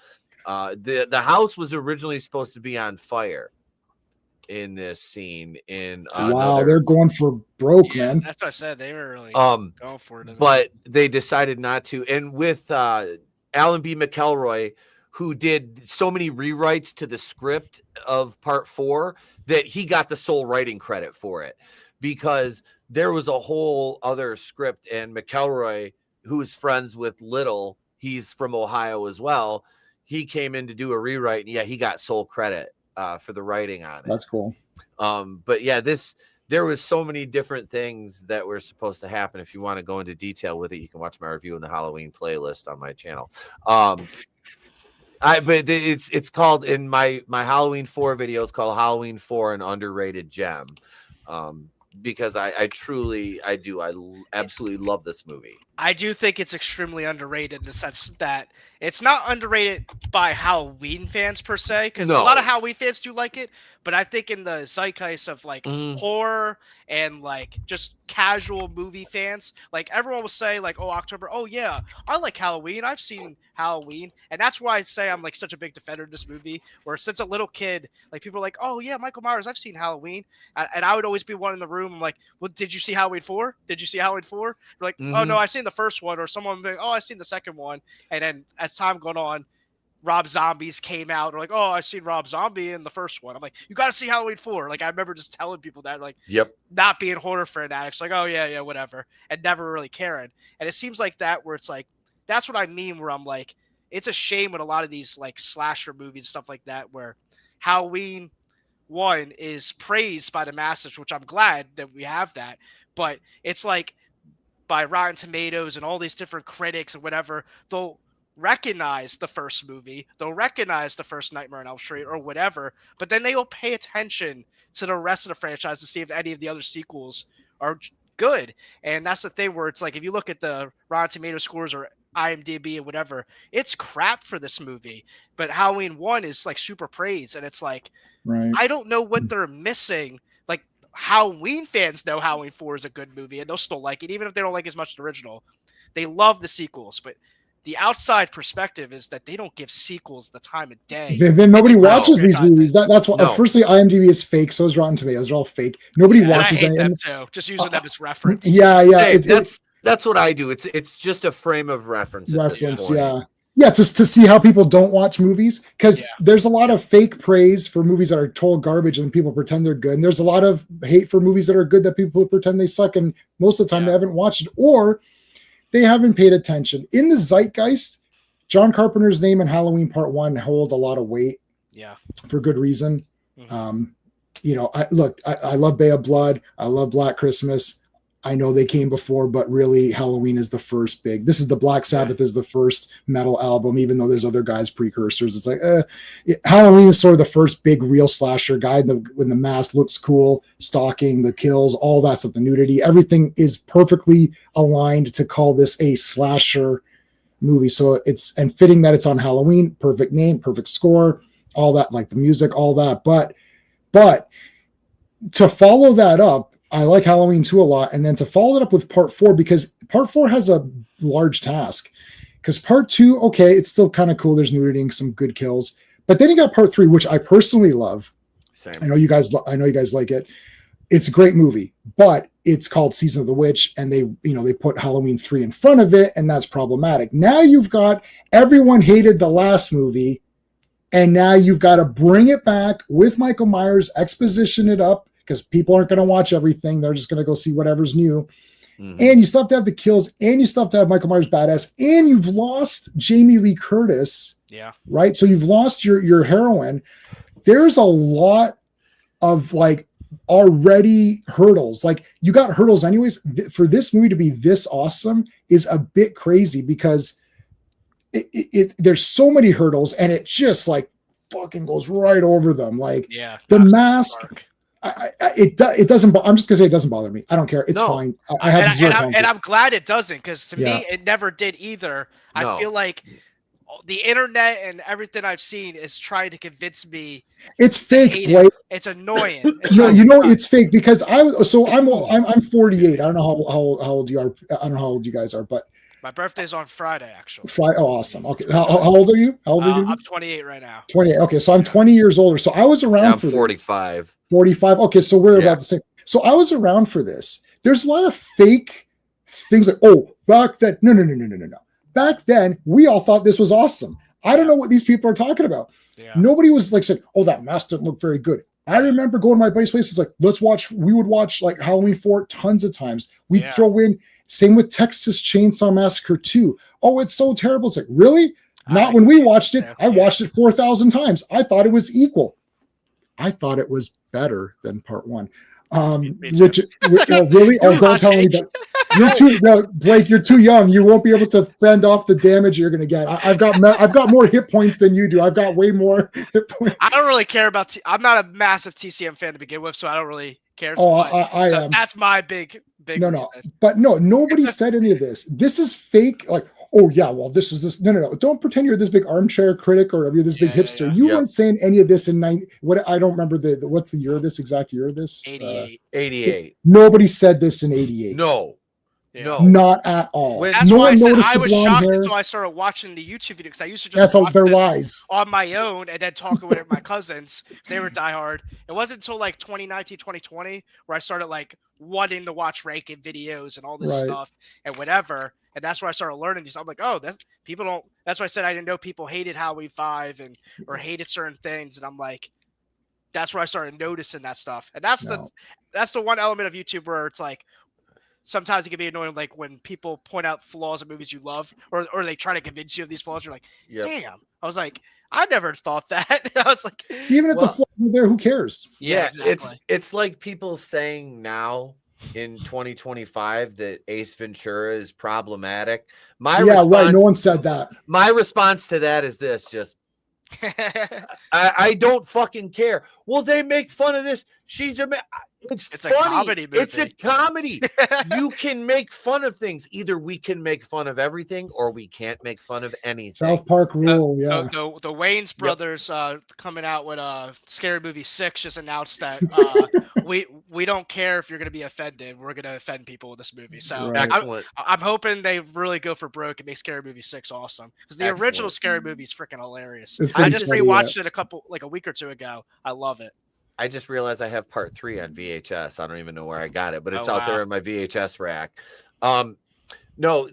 Speaker 1: The house was originally supposed to be on fire in this scene. Wow,
Speaker 3: they're going for broke, man.
Speaker 2: That's what I said. They were really going for it.
Speaker 1: But they decided not to. And with Alan B. McElroy, who did so many rewrites to the script of part 4, that he got the sole writing credit for it, because there was a whole other script, and McElroy, who is friends with Little, he's from Ohio as well, he came in to do a rewrite, and he got sole credit for the writing on it.
Speaker 3: That's cool.
Speaker 1: But yeah, there was so many different things that were supposed to happen. If you want to go into detail with it, you can watch my review in the Halloween playlist on my channel. But it's called, in my Halloween 4 video, it's called Halloween 4, an underrated gem. Because I absolutely love this movie.
Speaker 2: I do think it's extremely underrated in the sense that it's not underrated by Halloween fans per se, because a lot of Halloween fans do like it, but I think in the zeitgeist of like horror and like just casual movie fans, like everyone will say like, oh, October, oh yeah, I like Halloween, I've seen Halloween, and that's why I say I'm like such a big defender of this movie, where since a little kid, like people are like, oh yeah, Michael Myers, I've seen Halloween, and I would always be one in the room, I'm like, well, did you see Halloween 4? Did you see Halloween 4? They're like, oh no, I seen the first one, or someone would be like, oh, I seen the second one, and then as time going on, Rob Zombies came out. They're like, oh, I seen Rob Zombie in the first one. I'm like, you got to see Halloween 4. Like, I remember just telling people that, like, not being horror fanatics, like, oh yeah, whatever, and never really caring. And it seems like that, where it's like, that's what I mean, where I'm like, it's a shame with a lot of these like slasher movies and stuff like that, where Halloween 1 is praised by the masses, which I'm glad that we have that, but it's like by Rotten Tomatoes and all these different critics and whatever, they'll recognize the first movie, they'll recognize the first Nightmare on Elm Street or whatever, but then they will pay attention to the rest of the franchise to see if any of the other sequels are good. And that's the thing, where it's like, if you look at the Rotten Tomato scores or IMDb and whatever, it's crap for this movie, but Halloween 1 is like super praised, and it's like, I don't know what they're missing. Like, Halloween fans know Halloween 4 is a good movie, and they'll still like it, even if they don't like as much as the original. They love the sequels, but the outside perspective is that they don't give sequels the time of day.
Speaker 3: Then nobody watches these
Speaker 2: content.
Speaker 3: movies. That's what.
Speaker 1: No.
Speaker 3: Firstly, IMDb is fake. So is Rotten Tomatoes. They're all fake. Nobody watches
Speaker 2: and I hate
Speaker 3: any.
Speaker 2: them too. Just using them as reference.
Speaker 3: Yeah.
Speaker 1: Hey, that's what I do. It's just a frame of reference. At this
Speaker 3: Reference.
Speaker 1: point.
Speaker 3: Yeah, just to see how people don't watch movies, because there's a lot of fake praise for movies that are total garbage and people pretend they're good. And there's a lot of hate for movies that are good that people pretend they suck. And most of the time they haven't watched it or they haven't paid attention. In the zeitgeist, John Carpenter's name and Halloween Part 1 hold a lot of weight.
Speaker 2: Yeah.
Speaker 3: For good reason.
Speaker 2: Mm-hmm.
Speaker 3: I love Bay of Blood. I love Black Christmas. I know they came before, but really Halloween is the first big. This is the Black Sabbath is the first metal album, even though there's other guys precursors. It's like Halloween is sort of the first big real slasher guy. When the mask looks cool, stalking, the kills, all that stuff, the nudity, everything is perfectly aligned to call this a slasher movie. So it's and fitting that it's on Halloween. Perfect name, perfect score, all that, like the music, all that. But to follow that up. I like Halloween 2 a lot. And then to follow it up with Part 4, because Part 4 has a large task. Because Part 2, okay, it's still kind of cool. There's nudity and some good kills. But then you got Part 3, which I personally love.
Speaker 1: Same.
Speaker 3: I know you guys like it. It's a great movie, but it's called Season of the Witch, and they put Halloween 3 in front of it, and that's problematic. Now you've got everyone hated the last movie, and now you've got to bring it back with Michael Myers, exposition it up, because people aren't going to watch everything. They're just going to go see whatever's new. Mm-hmm. And you still have to have the kills, and you still have to have Michael Myers badass, and you've lost Jamie Lee Curtis. Yeah. Right? So you've lost your heroine. There's a lot of like already hurdles. Like you got hurdles anyways. For this movie to be this awesome is a bit crazy because there's so many hurdles, and it just like fucking goes right over them. Like the mask. It doesn't. I'm just gonna say it doesn't bother me. I don't care. It's fine. I have
Speaker 2: and I'm glad it doesn't, because to me it never did either. I feel like the internet and everything I've seen is trying to convince me
Speaker 3: it's fake. Blake.
Speaker 2: It's annoying.
Speaker 3: It's fake because I'm 48. I don't know how old you are. I don't know how old you guys are, but
Speaker 2: my birthday's on Friday, actually.
Speaker 3: Friday. Oh, awesome. Okay. How old are you?
Speaker 2: I'm 28 right now.
Speaker 3: 28. Okay, so I'm 20 years older. So I was around for
Speaker 1: 45.
Speaker 3: This. 45. Okay, so we're about the same. So I was around for this. There's a lot of fake things like, back then. No. Back then, we all thought this was awesome. I don't know what these people are talking about. Yeah. Nobody was like saying, that mask didn't look very good. I remember going to my buddy's place. It's like, we would watch like Halloween 4 tons of times. We'd throw in, same with Texas Chainsaw Massacre 2. Oh, it's so terrible. It's like, really? Not when we watched it. I watched it 4,000 times. I thought it was equal. I thought it was better than Part 1. Really? Don't tell me that. Blake, you're too young. You won't be able to fend off the damage you're going to get. I've got more hit points than you do. I've got way more hit points.
Speaker 2: I don't really care about. I'm not a massive TCM fan to begin with, so I don't really care.
Speaker 3: I am.
Speaker 2: That's my big.
Speaker 3: No. But no, nobody said any of this. This is fake. Like, this is this. No. Don't pretend you're this big armchair critic or you're this big hipster. Yeah. You weren't saying any of this in I don't remember what's the year of this, exact year of this?
Speaker 2: 88.
Speaker 3: Nobody said this in 88.
Speaker 1: No.
Speaker 2: Yeah.
Speaker 1: No,
Speaker 3: not at all.
Speaker 2: That's why I was shocked until I started watching the YouTube video, because I used to just watch
Speaker 3: their lies
Speaker 2: on my own and then talk with my cousins. They were diehard. It wasn't until like 2019, 2020 where I started like wanting to watch ranking videos and all this stuff and whatever. And that's where I started learning these. I'm like, that's why I said I didn't know people hated Halloween 5 or hated certain things. And I'm like, that's where I started noticing that stuff. And that's the one element of YouTube where it's like, sometimes it can be annoying, like when people point out flaws in movies you love, or they try to convince you of these flaws. You're like, damn. I was like, I never thought that. I was like,
Speaker 3: even if the flaws are there, who cares?
Speaker 1: Yeah, exactly. It's like people saying now in 2025 that Ace Ventura is problematic. No
Speaker 3: one said that.
Speaker 1: My response to that is this: just I don't fucking care. Well, they make fun of this. It's funny.
Speaker 2: A comedy movie.
Speaker 1: It's a comedy. You can make fun of things. Either we can make fun of everything, or we can't make fun of anything.
Speaker 3: South Park rule.
Speaker 2: The Wayans brothers coming out with Scary Movie 6 just announced that we don't care if you're going to be offended. We're going to offend people with this movie. So
Speaker 3: Right.
Speaker 1: Excellent.
Speaker 2: I'm hoping they really go for broke and make Scary Movie 6 awesome, because the original
Speaker 1: Excellent.
Speaker 2: Scary Movie is freaking hilarious.
Speaker 3: It's
Speaker 2: I
Speaker 3: pretty
Speaker 2: just
Speaker 3: funny,
Speaker 2: rewatched it a week or two ago. I love it.
Speaker 1: I just realized I have part 3 on VHS. I don't even know where I got it, but it's
Speaker 2: Oh,
Speaker 1: out there
Speaker 2: wow.
Speaker 1: in my VHS rack. No,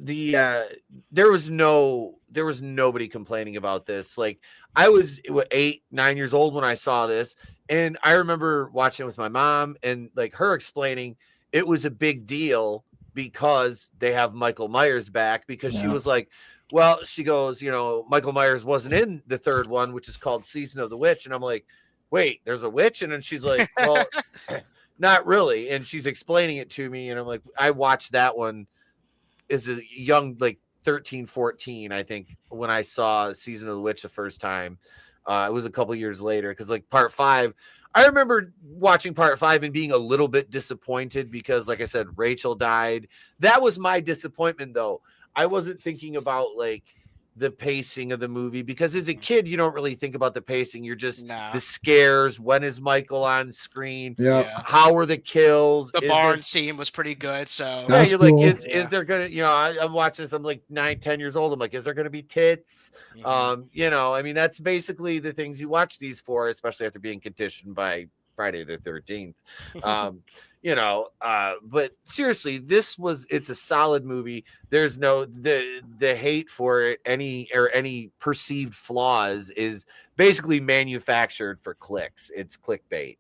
Speaker 1: there was nobody complaining about this. Like, I was 8, 9 years old when I saw this, and I remember watching it with my mom and like her explaining it was a big deal because they have Michael Myers back, because she
Speaker 3: Yeah.
Speaker 1: was like, well, she goes, Michael Myers wasn't in the third one, which is called Season of the Witch. And I'm like, wait, there's a witch? And then she's like, well, not really. And she's explaining it to me. And I'm like, I watched that one as a young, like 13, 14, I think, when I saw Season of the Witch the first time. It was a couple years later, because like part 5, I remember watching part 5 and being a little bit disappointed because, like I said, Rachel died. That was my disappointment, though. I wasn't thinking about like the pacing of the movie, because as a kid, you don't really think about the pacing. You're just the scares. When is Michael on screen?
Speaker 3: Yeah.
Speaker 1: How are the kills?
Speaker 2: The
Speaker 1: Is
Speaker 2: barn
Speaker 1: there-
Speaker 2: scene was pretty good. So
Speaker 1: Yeah,
Speaker 3: That's
Speaker 1: you're
Speaker 3: cool.
Speaker 1: like, is there gonna, I'm watching this, I'm like 9, 10 years old. I'm like, is there gonna be tits? I mean, that's basically the things you watch these for, especially after being conditioned by Friday the 13th. But seriously, it's a solid movie. There's no the hate for it, any perceived flaws is basically manufactured for clicks. It's clickbait.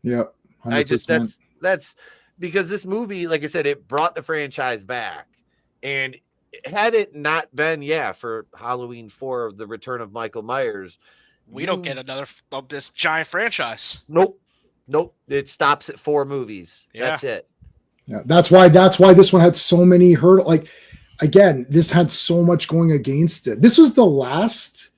Speaker 3: Yep.
Speaker 1: I just
Speaker 3: 100%.
Speaker 1: that's because this movie, like I said, it brought the franchise back. And had it not been for Halloween 4, the return of Michael Myers,
Speaker 2: we don't get another of this giant franchise.
Speaker 1: Nope. It stops at 4 movies.
Speaker 2: Yeah.
Speaker 1: That's it.
Speaker 3: Yeah, that's why this one had so many hurdles. Like, again, this had so much going against it. This was the last.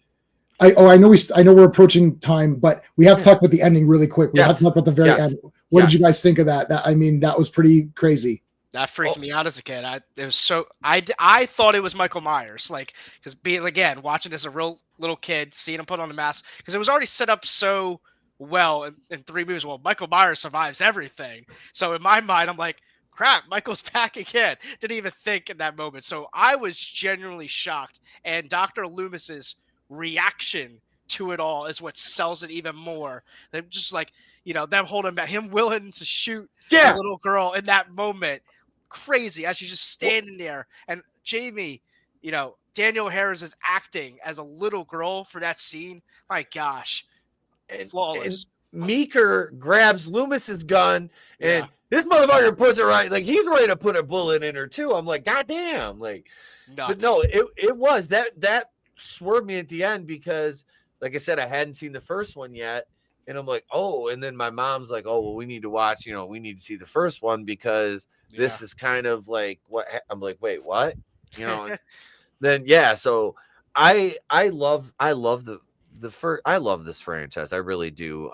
Speaker 3: I know we're approaching time, but we have to talk about the ending really quick. We have to talk about the very end. What did you guys think of that? That was pretty crazy.
Speaker 2: That freaked me out as a kid. I thought it was Michael Myers, like, because being, again, watching as a real little kid, seeing him put on the mask, because it was already set up so well in 3 movies. Well, Michael Myers survives everything, so in my mind, I'm like, crap, Michael's back again. Didn't even think in that moment. So I was genuinely shocked, and Dr. Loomis's reaction to it all is what sells it even more. They're just like, them holding back, him willing to shoot the little girl in that moment. Crazy, as she's just standing there. And Jamie, Daniel Harris is acting as a little girl for that scene. My gosh, flawless.
Speaker 1: And Meeker grabs Loomis's gun, and this motherfucker puts it right, like he's ready to put a bullet in her too. I'm like, goddamn, like,
Speaker 2: nuts.
Speaker 1: But no, it was that swerved me at the end, because, like I said, I hadn't seen the first one yet. And I'm like, oh, and then my mom's like, oh, well, we need to watch, we need to see the first one, because this is kind of like what I'm like, wait, what? Then so I love the first, I love this franchise. I really do.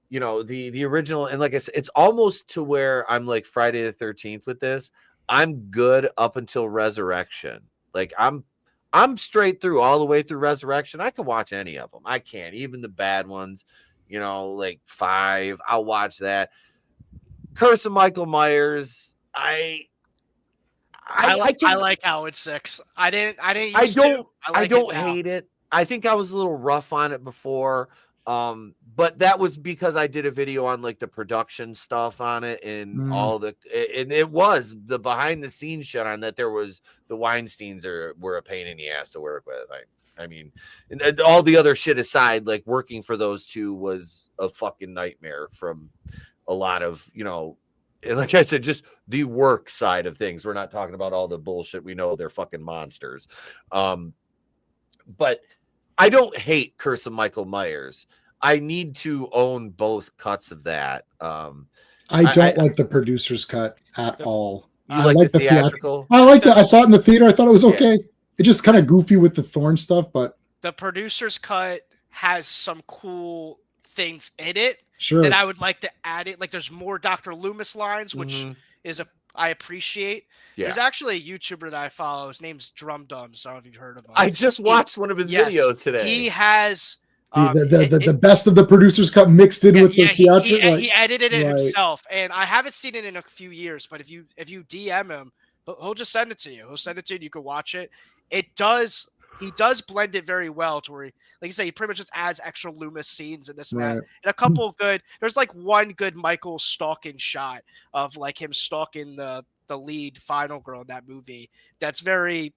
Speaker 1: The original, and like I said, it's almost to where I'm like Friday the 13th with this. I'm good up until Resurrection. Like I'm straight through all the way through Resurrection. I can watch any of them. I can, even the bad ones, like 5. I'll watch that. Curse of Michael Myers. I
Speaker 2: like Howard 6. I don't
Speaker 1: hate it. I think I was a little rough on it before. But that was because I did a video on like the production stuff on it and and it was the behind the scenes shit on that. There was the Weinsteins were a pain in the ass to work with. I mean, and all the other shit aside, like working for those two was a fucking nightmare from a lot of, and like I said, just the work side of things. We're not talking about all the bullshit. We know they're fucking monsters. But I don't hate Curse of Michael Myers. I need to own both cuts of that.
Speaker 3: I don't like the producer's cut at all.
Speaker 1: I like the theatrical.
Speaker 3: I like that. I saw it in the theater. I thought it was okay. It's just kind of goofy with the Thorn stuff, but
Speaker 2: the producer's cut has some cool things in it
Speaker 3: that
Speaker 2: I would like to add it. Like there's more Dr. Loomis lines, which I appreciate. Yeah. There's actually a YouTuber that I follow. His name's Drum Dums. I don't know if you've heard of him.
Speaker 1: I just watched one of his videos today.
Speaker 2: He has
Speaker 3: The best of the producers cut mixed in with the theatrical.
Speaker 2: He edited it himself, and I haven't seen it in a few years. But if you DM him, he'll just send it to you. He'll send it to you. And you can watch it. He does blend it very well to where, like you say, he pretty much just adds extra Loomis scenes and this and that, and a couple of good. There's like one good Michael stalking shot of like him stalking the lead final girl in that movie. That's very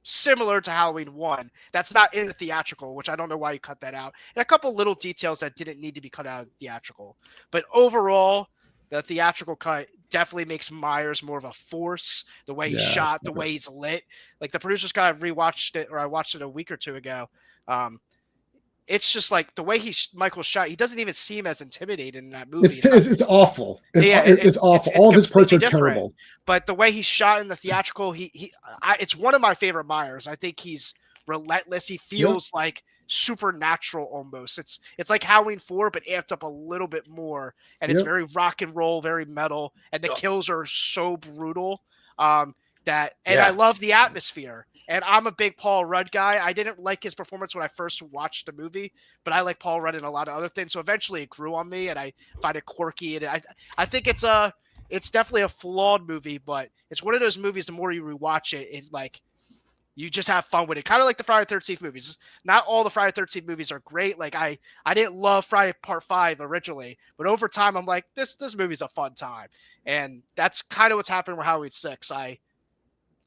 Speaker 2: similar to Halloween 1. That's not in the theatrical, which I don't know why you cut that out. And a couple little details that didn't need to be cut out of the theatrical. But overall, the theatrical cut definitely makes Myers more of a force. The way he's shot, the way he's lit. Like the producer's got to rewatched it, or I watched it a week or two ago. It's just like the way Michael's shot. He doesn't even seem as intimidating in that movie.
Speaker 3: It's awful. It's awful. All of his parts are terrible.
Speaker 2: But the way he's shot in the theatrical, it's one of my favorite Myers. I think he's relentless. He feels like supernatural almost. It's like Halloween 4, but amped up a little bit more. And it's very rock and roll, very metal. And the kills are so brutal. I love the atmosphere. And I'm a big Paul Rudd guy. I didn't like his performance when I first watched the movie, but I like Paul Rudd in a lot of other things. So eventually it grew on me, and I find it quirky. And I think it's definitely a flawed movie, but it's one of those movies. The more you rewatch it, you just have fun with it. Kind of like the Friday the 13th movies. Not all the Friday the 13th movies are great. Like I didn't love Friday Part 5 originally, but over time I'm like, this movie's a fun time, and that's kind of what's happening with Halloween 6.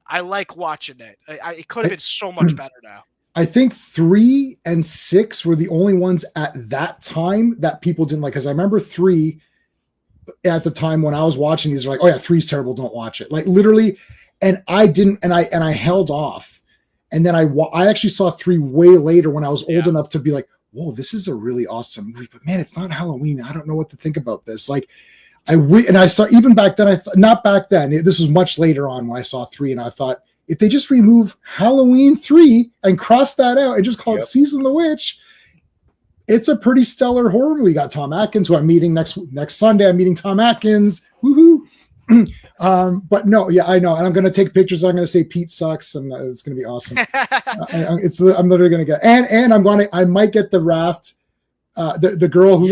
Speaker 2: I like watching it. It could have been so much better now.
Speaker 3: I think 3 and 6 were the only ones at that time that people didn't like. Because I remember 3 at the time when I was watching these, were like, oh yeah, 3's terrible, don't watch it. Like literally, and I didn't, and I held off. And then I actually saw 3 way later when I was old enough to be like, whoa, this is a really awesome movie. But man, it's not Halloween. I don't know what to think about this. Like, I saw, even back then, not back then, this was much later on when I saw 3, and I thought, if they just remove Halloween 3 and cross that out and just call it Season of the Witch, it's a pretty stellar horror movie. We got Tom Atkins, who I'm meeting next Sunday. I'm meeting Tom Atkins. Woohoo! But no, yeah, I know. And I'm going to take pictures. I'm going to say Pete sucks, and it's going to be awesome. I'm literally going to get, and I might get the raft. The girl who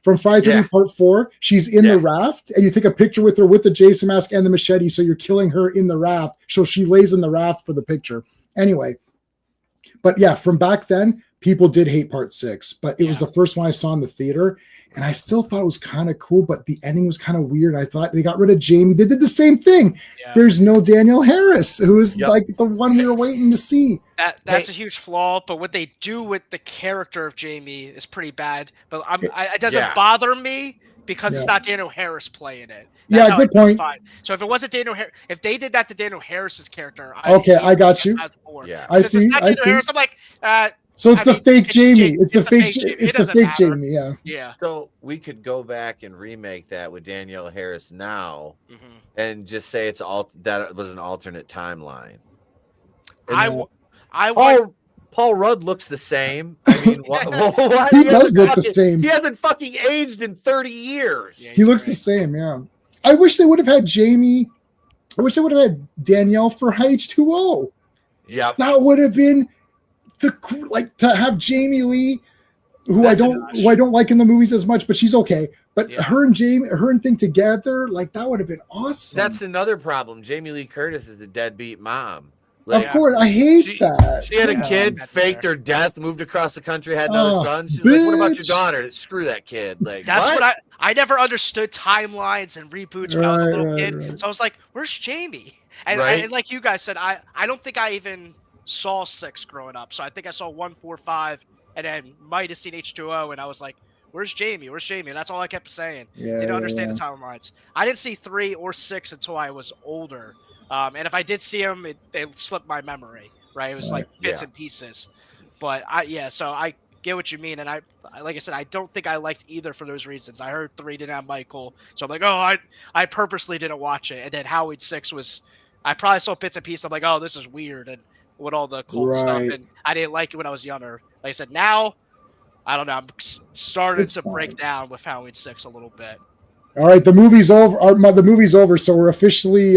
Speaker 3: from Friday 13th Part 4, she's in the raft, and you take a picture with her with the Jason mask and the machete, so you're killing her in the raft. So she lays in the raft for the picture. Anyway, but yeah, from back then, people did hate Part 6, but it was the first one I saw in the theater, and I still thought it was kind of cool, but the ending was kind of weird. I thought they got rid of Jamie. They did the same thing. Yeah. There's no Danielle Harris, who is like the one we were waiting to see.
Speaker 2: That's a huge flaw, but what they do with the character of Jamie is pretty bad. But it doesn't bother me because it's not Danielle Harris playing it. That's
Speaker 3: good point.
Speaker 2: So if it wasn't Danielle Harris, if they did that to Danielle Harris's character,
Speaker 3: I got you. I see.
Speaker 2: Harris, I'm like,
Speaker 3: so it's the fake Jamie. It's the fake Jamie. Yeah.
Speaker 2: Yeah.
Speaker 1: So we could go back and remake that with Danielle Harris now, and just say that it was an alternate timeline. Paul Rudd looks the same. I mean, why
Speaker 3: he does look the same.
Speaker 1: He hasn't fucking aged in 30 years.
Speaker 3: Yeah, he looks the same. Yeah. I wish they would have had Jamie. I wish they would have had Danielle for H2O.
Speaker 1: Yeah.
Speaker 3: That would have been to have Jamie Lee, who I don't like in the movies as much, but she's okay. But her and Thing together, like that would have been awesome.
Speaker 1: That's another problem. Jamie Lee Curtis is the deadbeat mom.
Speaker 3: Like, of course, I hate that.
Speaker 1: She had a kid, faked her death, moved across the country, had another son. She's like, "What about your daughter? Screw that kid." Like
Speaker 2: that's what I never understood timelines and reboots when I was a little kid. Right. So I was like, "Where's Jamie?" And like you guys said, I don't think I even saw 6 growing up. So I think I saw 1, 4, 5, and then might have seen H2O, and I was like, "Where's Jamie? Where's Jamie?" And that's all I kept saying. Didn't understand the timelines. I didn't see 3 or 6 until I was older. And if I did see him, they slipped my memory, right? It was like bits and pieces. But so I get what you mean. And like I said, I don't think I liked either for those reasons. I heard 3 didn't have Michael. So I'm like, I purposely didn't watch it. And then Halloween 6 I probably saw bits and pieces. I'm like, oh, this is weird. And with all the cool stuff. And I didn't like it when I was younger. Like I said, now, I don't know. I'm starting to break down with Halloween 6 a little bit.
Speaker 3: All right, the movie's over. The movie's over, so we're officially.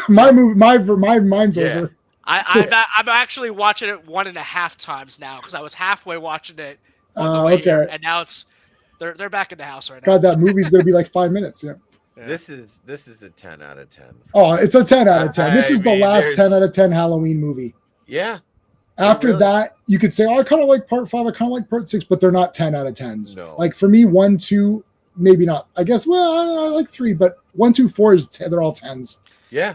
Speaker 3: My mind's over.
Speaker 2: I'm actually watching it 1.5 times now because I was halfway watching it on the way here, and now they're back in the house right now.
Speaker 3: God, that movie's gonna be like 5 minutes. Yeah.
Speaker 1: This is a 10 out of 10.
Speaker 3: Oh, it's a 10 out of 10. This is the last 10 out of 10 Halloween movie.
Speaker 1: Yeah.
Speaker 3: After that, you could say, oh, I kind of like part 5, I kind of like part 6, but they're not 10 out of 10s.
Speaker 1: No.
Speaker 3: Like for me, 1, 2, maybe not. I guess, well, I like 3, but 1, 2, 4 is 10, they're all 10s.
Speaker 1: Yeah.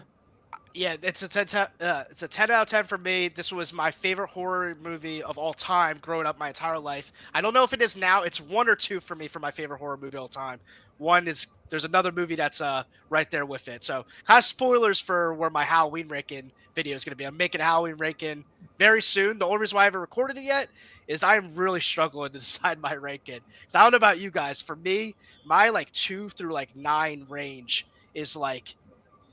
Speaker 2: Yeah, it's a 10 out of 10 for me. This was my favorite horror movie of all time growing up my entire life. I don't know if it is now. It's 1 or 2 for me for my favorite horror movie of all time. One is there's another movie that's right there with it. So kind of spoilers for where my Halloween ranking video is going to be. I'm making a Halloween ranking very soon. The only reason why I haven't recorded it yet is I'm really struggling to decide my ranking. So I don't know about you guys. For me, my like 2 through like 9 range is like,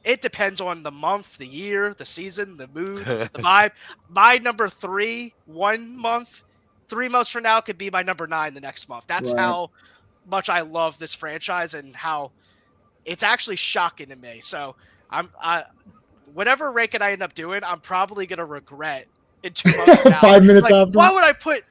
Speaker 2: it depends on the month, the year, the season, the mood, the vibe. My number 3, 1 month, 3 months from now could be my number 9 the next month. That's how much I love this franchise and how it's actually shocking to me. So whatever ranking I end up doing, I'm probably gonna regret in 2 months from now.
Speaker 3: 5 minutes after.
Speaker 2: Why would I put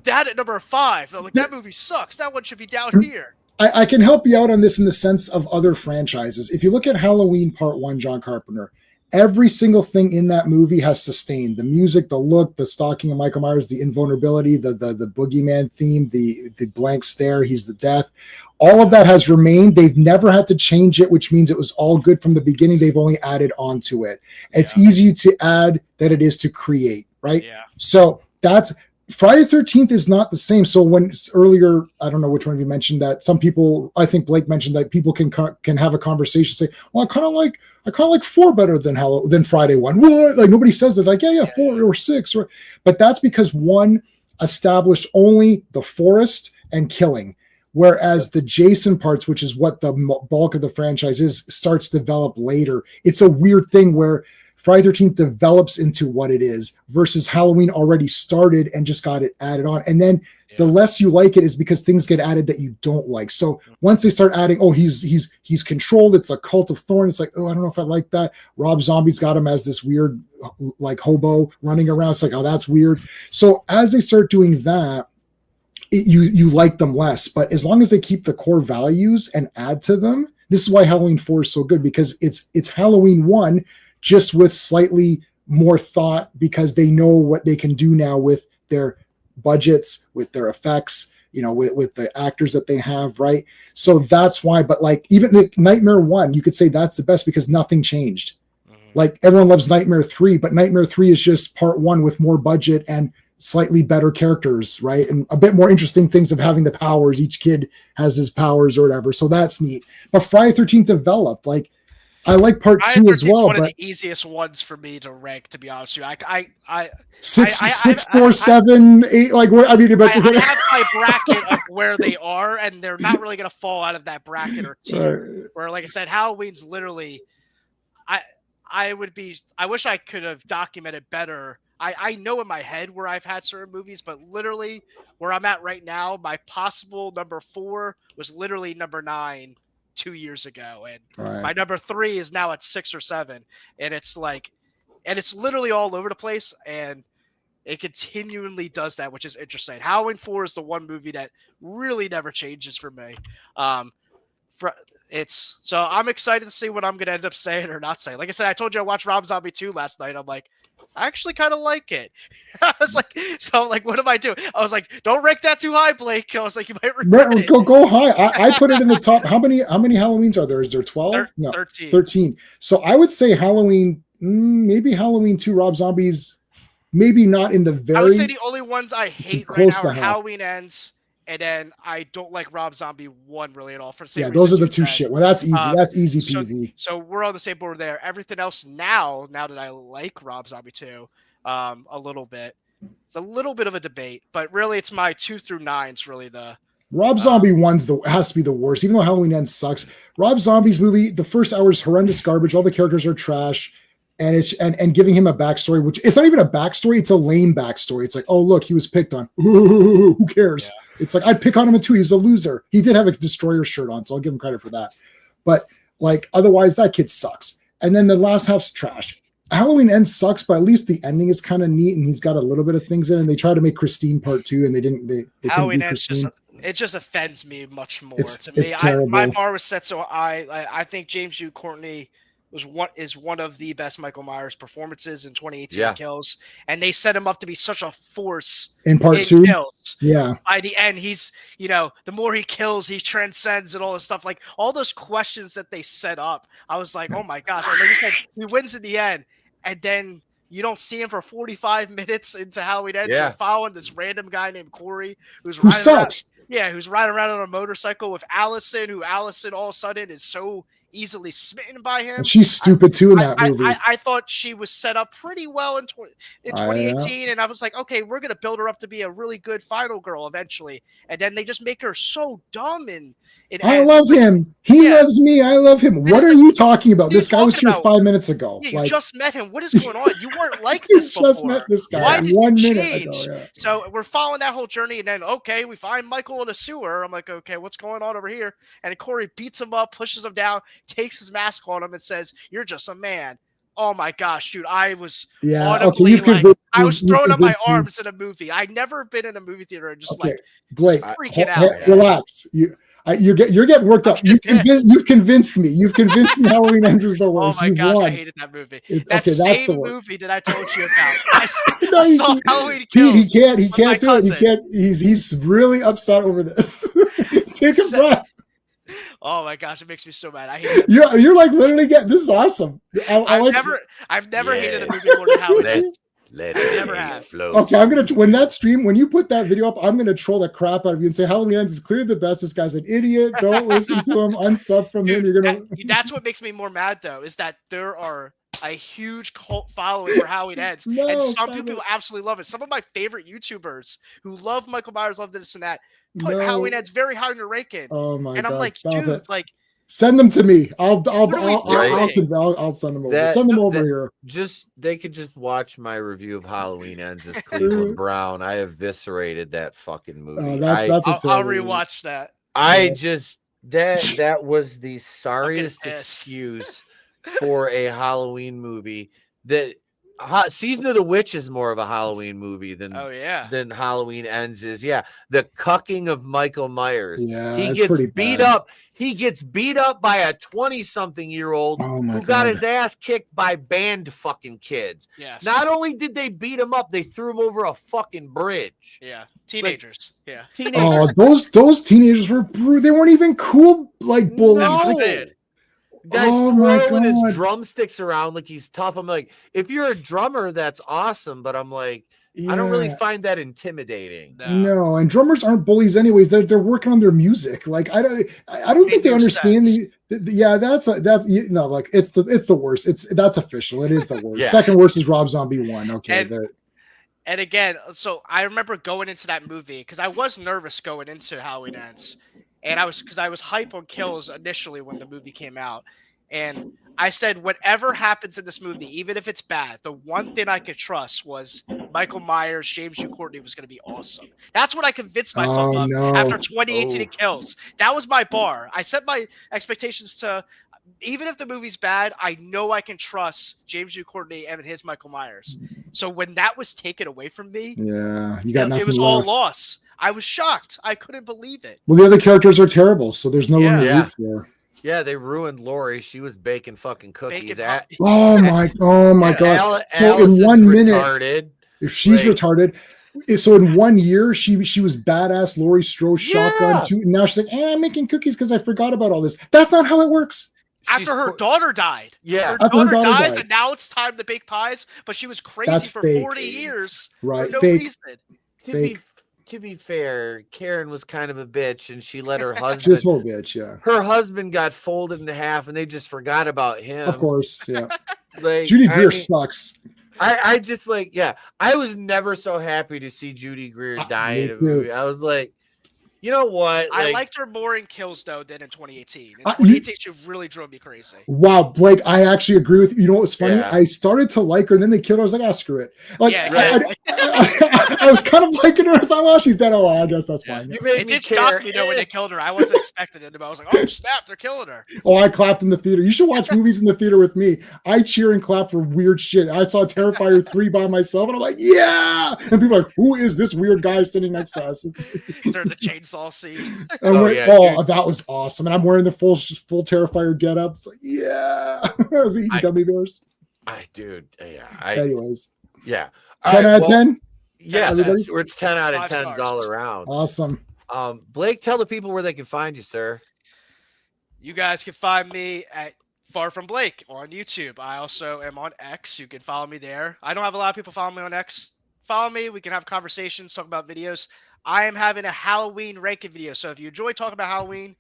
Speaker 2: that at number 5? I'm like, that movie sucks. That one should be down here.
Speaker 3: I can help you out on this in the sense of other franchises. If you look at Halloween Part 1, John Carpenter, every single thing in that movie has sustained. The music, the look, the stalking of Michael Myers, the invulnerability, the boogeyman theme, the blank stare, he's the death. All of that has remained. They've never had to change it, which means it was all good from the beginning. They've only added on to it. It's easy to add than it is to create, right? Yeah. So that's Friday the 13th is not the same. So when earlier, I don't know which one of you mentioned that some people, I think Blake mentioned that people can have a conversation, say, well, I kind of like 4 better than Friday 1. What? Like nobody says that. Like, yeah, 4 or 6, but that's because 1 established only the forest and killing. Whereas the Jason parts, which is what the bulk of the franchise is, starts to develop later. It's a weird thing where Friday the 13th develops into what it is versus Halloween already started and just got it added on. And then the less you like it is because things get added that you don't like. So once they start adding, oh, he's controlled. It's a cult of Thorn. It's like, oh, I don't know if I like that. Rob Zombie's got him as this weird, like hobo running around. It's like, oh, that's weird. So as they start doing that, you like them less. But as long as they keep the core values and add to them, this is why Halloween 4 is so good, because it's Halloween 1 just with slightly more thought, because they know what they can do now with their budgets, with their effects, with the actors that they have, right? So that's why. But like even the Nightmare 1, you could say that's the best because nothing changed. Like everyone loves Nightmare 3, but Nightmare 3 is just part 1 with more budget and slightly better characters, right? And a bit more interesting things of having the powers. Each kid has his powers or whatever. So that's neat. But Friday 13th developed, like, I like part 2 as well.
Speaker 2: One of the easiest ones for me to rank, to be honest with you. I
Speaker 3: 6, 4, 7, 8. Like what? I mean, but
Speaker 2: I have my bracket of where they are, and they're not really going to fall out of that bracket or tier. Where, like I said, Halloween's literally. I wish I could have documented better. I know in my head where I've had certain movies, but literally where I'm at right now, my possible number 4 was literally number 9. 2 years ago, and my number 3 is now at 6 or 7, and it's like, and it's literally all over the place, and it continually does that, which is interesting. Halloween 4 is the one movie that really never changes for me. So I'm excited to see what I'm going to end up saying or not saying. Like I said, I told you I watched Rob Zombie 2 last night. I'm like, I actually kind of like it. I was like, so like, what am I doing? I was like, don't rank that too high, Blake. I was like, you might regret it.
Speaker 3: Go high. I put it in the top. How many Halloweens are there? Is there 12? No, 13. So I would say Halloween, maybe Halloween 2, Rob Zombies, maybe not in the very. I
Speaker 2: would say the only ones I hate right now are Halloween Ends, and then I don't like Rob Zombie 1 really at all. For the same
Speaker 3: those are the 2 shit. Well, that's easy. That's easy peasy.
Speaker 2: So we're on the same board there. Everything else now that I like Rob Zombie 2 a little bit, it's a little bit of a debate, but really it's my 2 through 9's really the.
Speaker 3: Rob Zombie 1's has to be the worst, even though Halloween Ends sucks. Rob Zombie's movie, the first hour is horrendous garbage. All the characters are trash. And it's and giving him a backstory, which it's not even a backstory, it's a lame backstory. It's like, oh look, he was picked on. Ooh, who cares? Yeah. It's like I'd pick on him too. He's a loser. He did have a Destroyer shirt on, so I'll give him credit for that. But like otherwise, that kid sucks. And then the last half's trash. Halloween Ends sucks, but at least the ending is kind of neat, and he's got a little bit of things in it. And they tried to make Christine Part 2, and they didn't. They couldn't
Speaker 2: Halloween
Speaker 3: do
Speaker 2: Ends
Speaker 3: Christine.
Speaker 2: it just offends me much more.
Speaker 3: It's
Speaker 2: To me,
Speaker 3: terrible.
Speaker 2: my bar was set so high. I think James Hugh Courtney is one of the best Michael Myers performances in 2018
Speaker 1: Yeah.
Speaker 2: Kills, and they set him up to be such a force
Speaker 3: In Part
Speaker 2: in
Speaker 3: 2,
Speaker 2: Kills.
Speaker 3: yeah.
Speaker 2: By the end, he's the more he kills, he transcends and all this stuff. Like all those questions that they set up, I was like, oh my gosh! And like you said, he wins in the end, and then you don't see him for 45 minutes into Halloween Ends.
Speaker 1: Yeah.
Speaker 2: You're following this random guy named Corey who
Speaker 3: Who sucks?
Speaker 2: who's riding around on a motorcycle with Allison, who Allison all of a sudden is so easily smitten by him.
Speaker 3: And she's stupid too in that movie.
Speaker 2: I thought she was set up pretty well in 2018, and I was like, okay, we're gonna build her up to be a really good final girl eventually, and then they just make her so dumb and
Speaker 3: I love him. He loves me. I love him. What are you talking about? This guy was here 5 minutes ago.
Speaker 2: Yeah, you just met him. What is going on? You weren't like
Speaker 3: you
Speaker 2: this before.
Speaker 3: just met this guy
Speaker 2: Why did
Speaker 3: 1
Speaker 2: you
Speaker 3: minute
Speaker 2: change?
Speaker 3: ago. Yeah.
Speaker 2: So we're following that whole journey, and then we find Michael in a sewer. I'm like, okay, what's going on over here? And Corey beats him up, pushes him down, takes his mask on him, and says, "You're just a man." Oh my gosh, dude! I was audibly, I was throwing up my arms in a movie. I'd never been in a movie theater and just
Speaker 3: Blake,
Speaker 2: freaking out.
Speaker 3: Relax. You're getting worked up. You've convinced me. You've convinced me. Halloween Ends is the worst.
Speaker 2: Oh my gosh,
Speaker 3: won.
Speaker 2: I hated that movie. That's the movie that I told you about. I saw Halloween
Speaker 3: Kills.
Speaker 2: He
Speaker 3: can't do it. He can't. He's really upset over this. Take a breath.
Speaker 2: Oh my gosh, it makes me so mad. I hate it.
Speaker 3: You're like literally getting this is awesome.
Speaker 2: I've never hated a movie more than Halloween Ends.
Speaker 1: Let it flow.
Speaker 3: Okay, when you put that video up, I'm gonna troll the crap out of you and say Halloween Ends is clearly the best. This guy's an idiot. Don't listen to him. Unsub from him. You're gonna.
Speaker 2: That's what makes me more mad though, is that there are a huge cult following for Halloween Ends, and some people absolutely love it. Some of my favorite YouTubers who love Michael Myers, love this and that, put Halloween Ends very high on your ranking.
Speaker 3: Oh my god!
Speaker 2: And I'm like, dude, like.
Speaker 3: Send them to me. I'll send them over. Send them over here.
Speaker 1: They could just watch my review of Halloween Ends as Cleveland Brown. I eviscerated that fucking movie.
Speaker 2: I'll rewatch that.
Speaker 1: That was the sorriest excuse for a Halloween movie. That Season of the Witch is more of a Halloween movie than Halloween Ends is. Yeah, the cucking of Michael Myers.
Speaker 3: Yeah,
Speaker 1: he gets beat up. He gets beat up by a 20-something-year-old who got his ass kicked by band fucking kids.
Speaker 2: Yes.
Speaker 1: Not only did they beat him up, they threw him over a fucking bridge.
Speaker 2: Yeah, teenagers.
Speaker 1: Teenagers.
Speaker 3: Oh, those teenagers were they weren't even cool like bullies.
Speaker 1: No. Guy's throwing his drumsticks around like he's tough. I'm like, if you're a drummer, that's awesome. But I'm like, I don't really find that intimidating.
Speaker 3: No, and drummers aren't bullies anyways. They're working on their music. Like I don't think they understand like it's the worst. That's official. It is the worst. Second worst is Rob Zombie 1. Okay.
Speaker 2: And again, so I remember going into that movie because I was nervous going into Halloween Ends. And I was hype on Kills initially when the movie came out. And I said, whatever happens in this movie, even if it's bad, the one thing I could trust was Michael Myers, James Hugh Courtney was going to be awesome. That's what I convinced myself of after 2018 Kills. That was my bar. I set my expectations to, even if the movie's bad, I know I can trust James Hugh Courtney and his Michael Myers. So when that was taken away from me,
Speaker 3: you got nothing.
Speaker 2: It was all loss. I was shocked. I couldn't believe it.
Speaker 3: Well, the other characters are terrible, so there's no one to root for.
Speaker 1: Yeah, they ruined Laurie. She was baking fucking cookies.
Speaker 3: Oh my god! So in 1 minute, if she's retarded, so in 1 year she was badass. Laurie Strode shotgun too. And now she's like, I'm making cookies because I forgot about all this. That's not how it works.
Speaker 2: After her daughter died.
Speaker 1: Yeah.
Speaker 2: Her daughter dies, and now it's time to bake pies, but she was crazy for 40 years.
Speaker 3: Right.
Speaker 2: For no reason.
Speaker 1: To be fair, Karen was kind of a bitch, and she let her husband.
Speaker 3: Just whole bitch, yeah.
Speaker 1: Her husband got folded into half, and they just forgot about him.
Speaker 3: Of course, yeah.
Speaker 1: Like,
Speaker 3: Judy Greer sucks.
Speaker 1: I just I was never so happy to see Judy Greer die in a movie. I was like, you know what?
Speaker 2: I liked her more in Kills though than in 2018. In 2018, she really drove me crazy.
Speaker 3: Wow, Blake, I actually agree with you. You know what was funny? I started to like her, and then they killed her. I was like, screw it. Like, I was kind of liking her. I thought, well, she's dead. Oh, well, I guess that's
Speaker 2: Yeah.
Speaker 3: fine.
Speaker 1: You made
Speaker 2: It
Speaker 1: me
Speaker 2: did
Speaker 1: care.
Speaker 2: shock me though when they killed her. I wasn't expecting it. But I was like, oh snap, they're killing her.
Speaker 3: Oh, I clapped in the theater. You should watch movies in the theater with me. I cheer and clap for weird shit. I saw Terrifier 3 by myself, and I'm like, yeah! And people are like, who is this weird guy standing next to us?
Speaker 2: During the chainsaw scene.
Speaker 3: That was awesome. And I'm wearing the full Terrifier getup. It's like, yeah. I was eating gummy bears. Anyways.
Speaker 1: Yeah.
Speaker 3: 10 out of 10?
Speaker 1: Yes,
Speaker 3: Everybody?
Speaker 1: it's 10 out of
Speaker 2: 5
Speaker 1: 10s
Speaker 2: stars.
Speaker 1: all around.
Speaker 3: Awesome.
Speaker 1: Blake, tell the people where they can find you, sir.
Speaker 2: You guys can find me at Far From Blake on YouTube. I also am on X. You can follow me there. I don't have a lot of people follow me on X. Follow me. We can have conversations, talk about videos. I am having a Halloween ranking video. So if you enjoy talking about Halloween,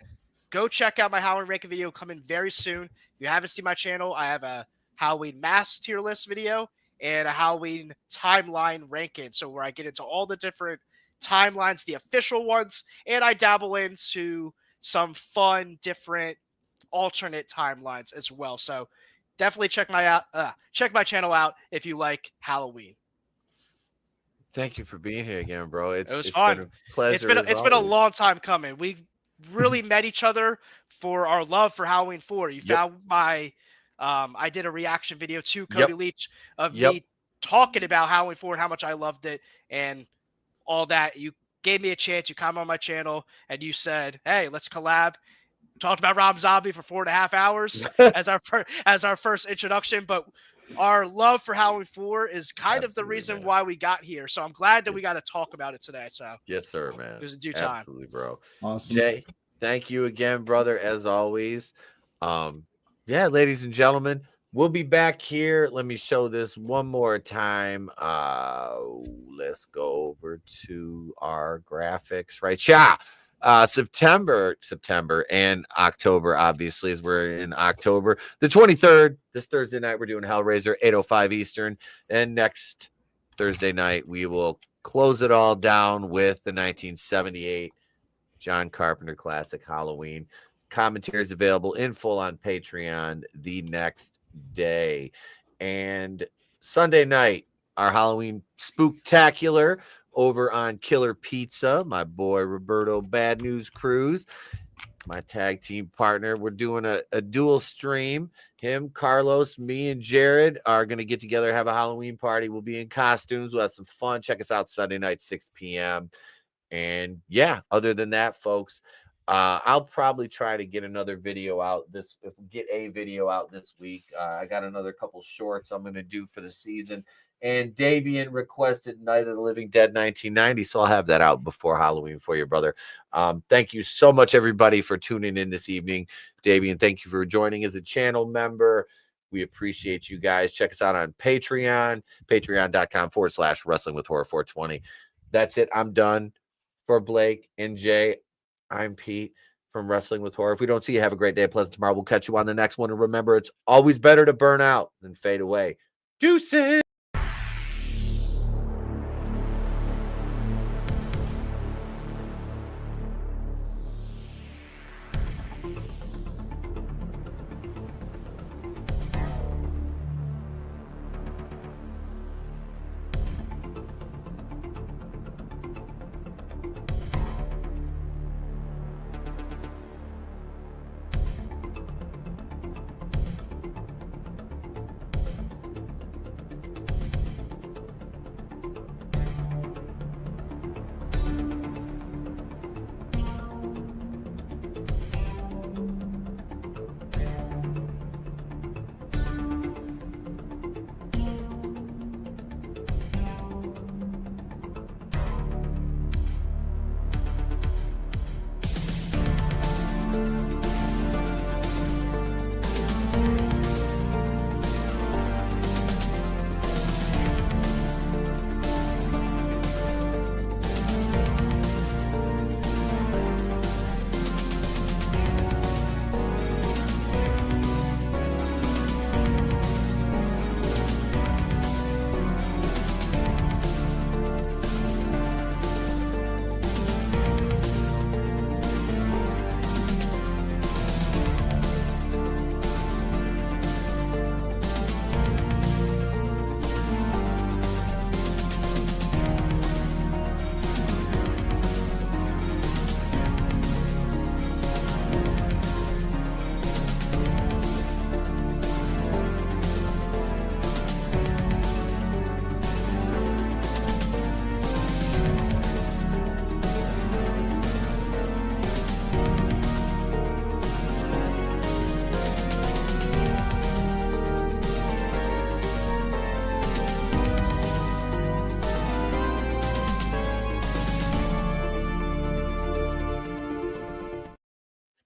Speaker 2: go check out my Halloween ranking video coming very soon. If you haven't seen my channel, I have a Halloween mask tier list video and a Halloween timeline ranking. So where I get into all the different timelines, the official ones, and I dabble into some fun, different, alternate timelines as well. So definitely check my channel out if you like Halloween.
Speaker 1: Thank you for being here again, bro. It's
Speaker 2: fun.
Speaker 1: Been a pleasure.
Speaker 2: It's been a long time coming. We've really met each other for our love for Halloween 4. You found my I did a reaction video to Cody Leach of me talking about Halloween 4 and how much I loved it and all that. You gave me a chance. You come on my channel and you said, hey, let's collab. Talked about Rob Zombie for 4.5 hours as our first introduction, but our love for Halloween 4 is kind of the reason why we got here. So I'm glad that we got to talk about it today. So
Speaker 1: yes, sir, man.
Speaker 2: It was in due time.
Speaker 1: Absolutely, bro.
Speaker 3: Awesome.
Speaker 1: Jay, thank you again, brother, as always. Yeah, ladies and gentlemen, we'll be back here. Let me show this one more time. Let's go over to our graphics, right? Yeah. September and October, obviously, as we're in October. The 23rd, this Thursday night, we're doing Hellraiser, 8:05 Eastern. And next Thursday night, we will close it all down with the 1978 John Carpenter classic Halloween. Commentary is available in full on Patreon the next day. And Sunday night, our Halloween spooktacular over on Killer Pizza, my boy Roberto Bad News Cruz, my tag team partner. We're doing a dual stream. Him, Carlos, me, and Jared are going to get together, have a Halloween party. We'll be in costumes. We'll have some fun. Check us out Sunday night, 6 p.m. And yeah, other than that, folks, I'll probably try to get another video out this week. I got another couple shorts I'm going to do for the season. And Davian requested Night of the Living Dead 1990, so I'll have that out before Halloween for you, brother. Thank you so much, everybody, for tuning in this evening. Davian, thank you for joining as a channel member. We appreciate you guys. Check us out on Patreon, patreon.com/Wrestling with Horror 420. That's it. I'm done. For Blake and Jay, I'm Pete from Wrestling with Horror. If we don't see you, have a great day. Pleasant tomorrow. We'll catch you on the next one. And remember, it's always better to burn out than fade away. Deuces.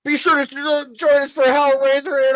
Speaker 1: Be sure to join us for Hellraiser and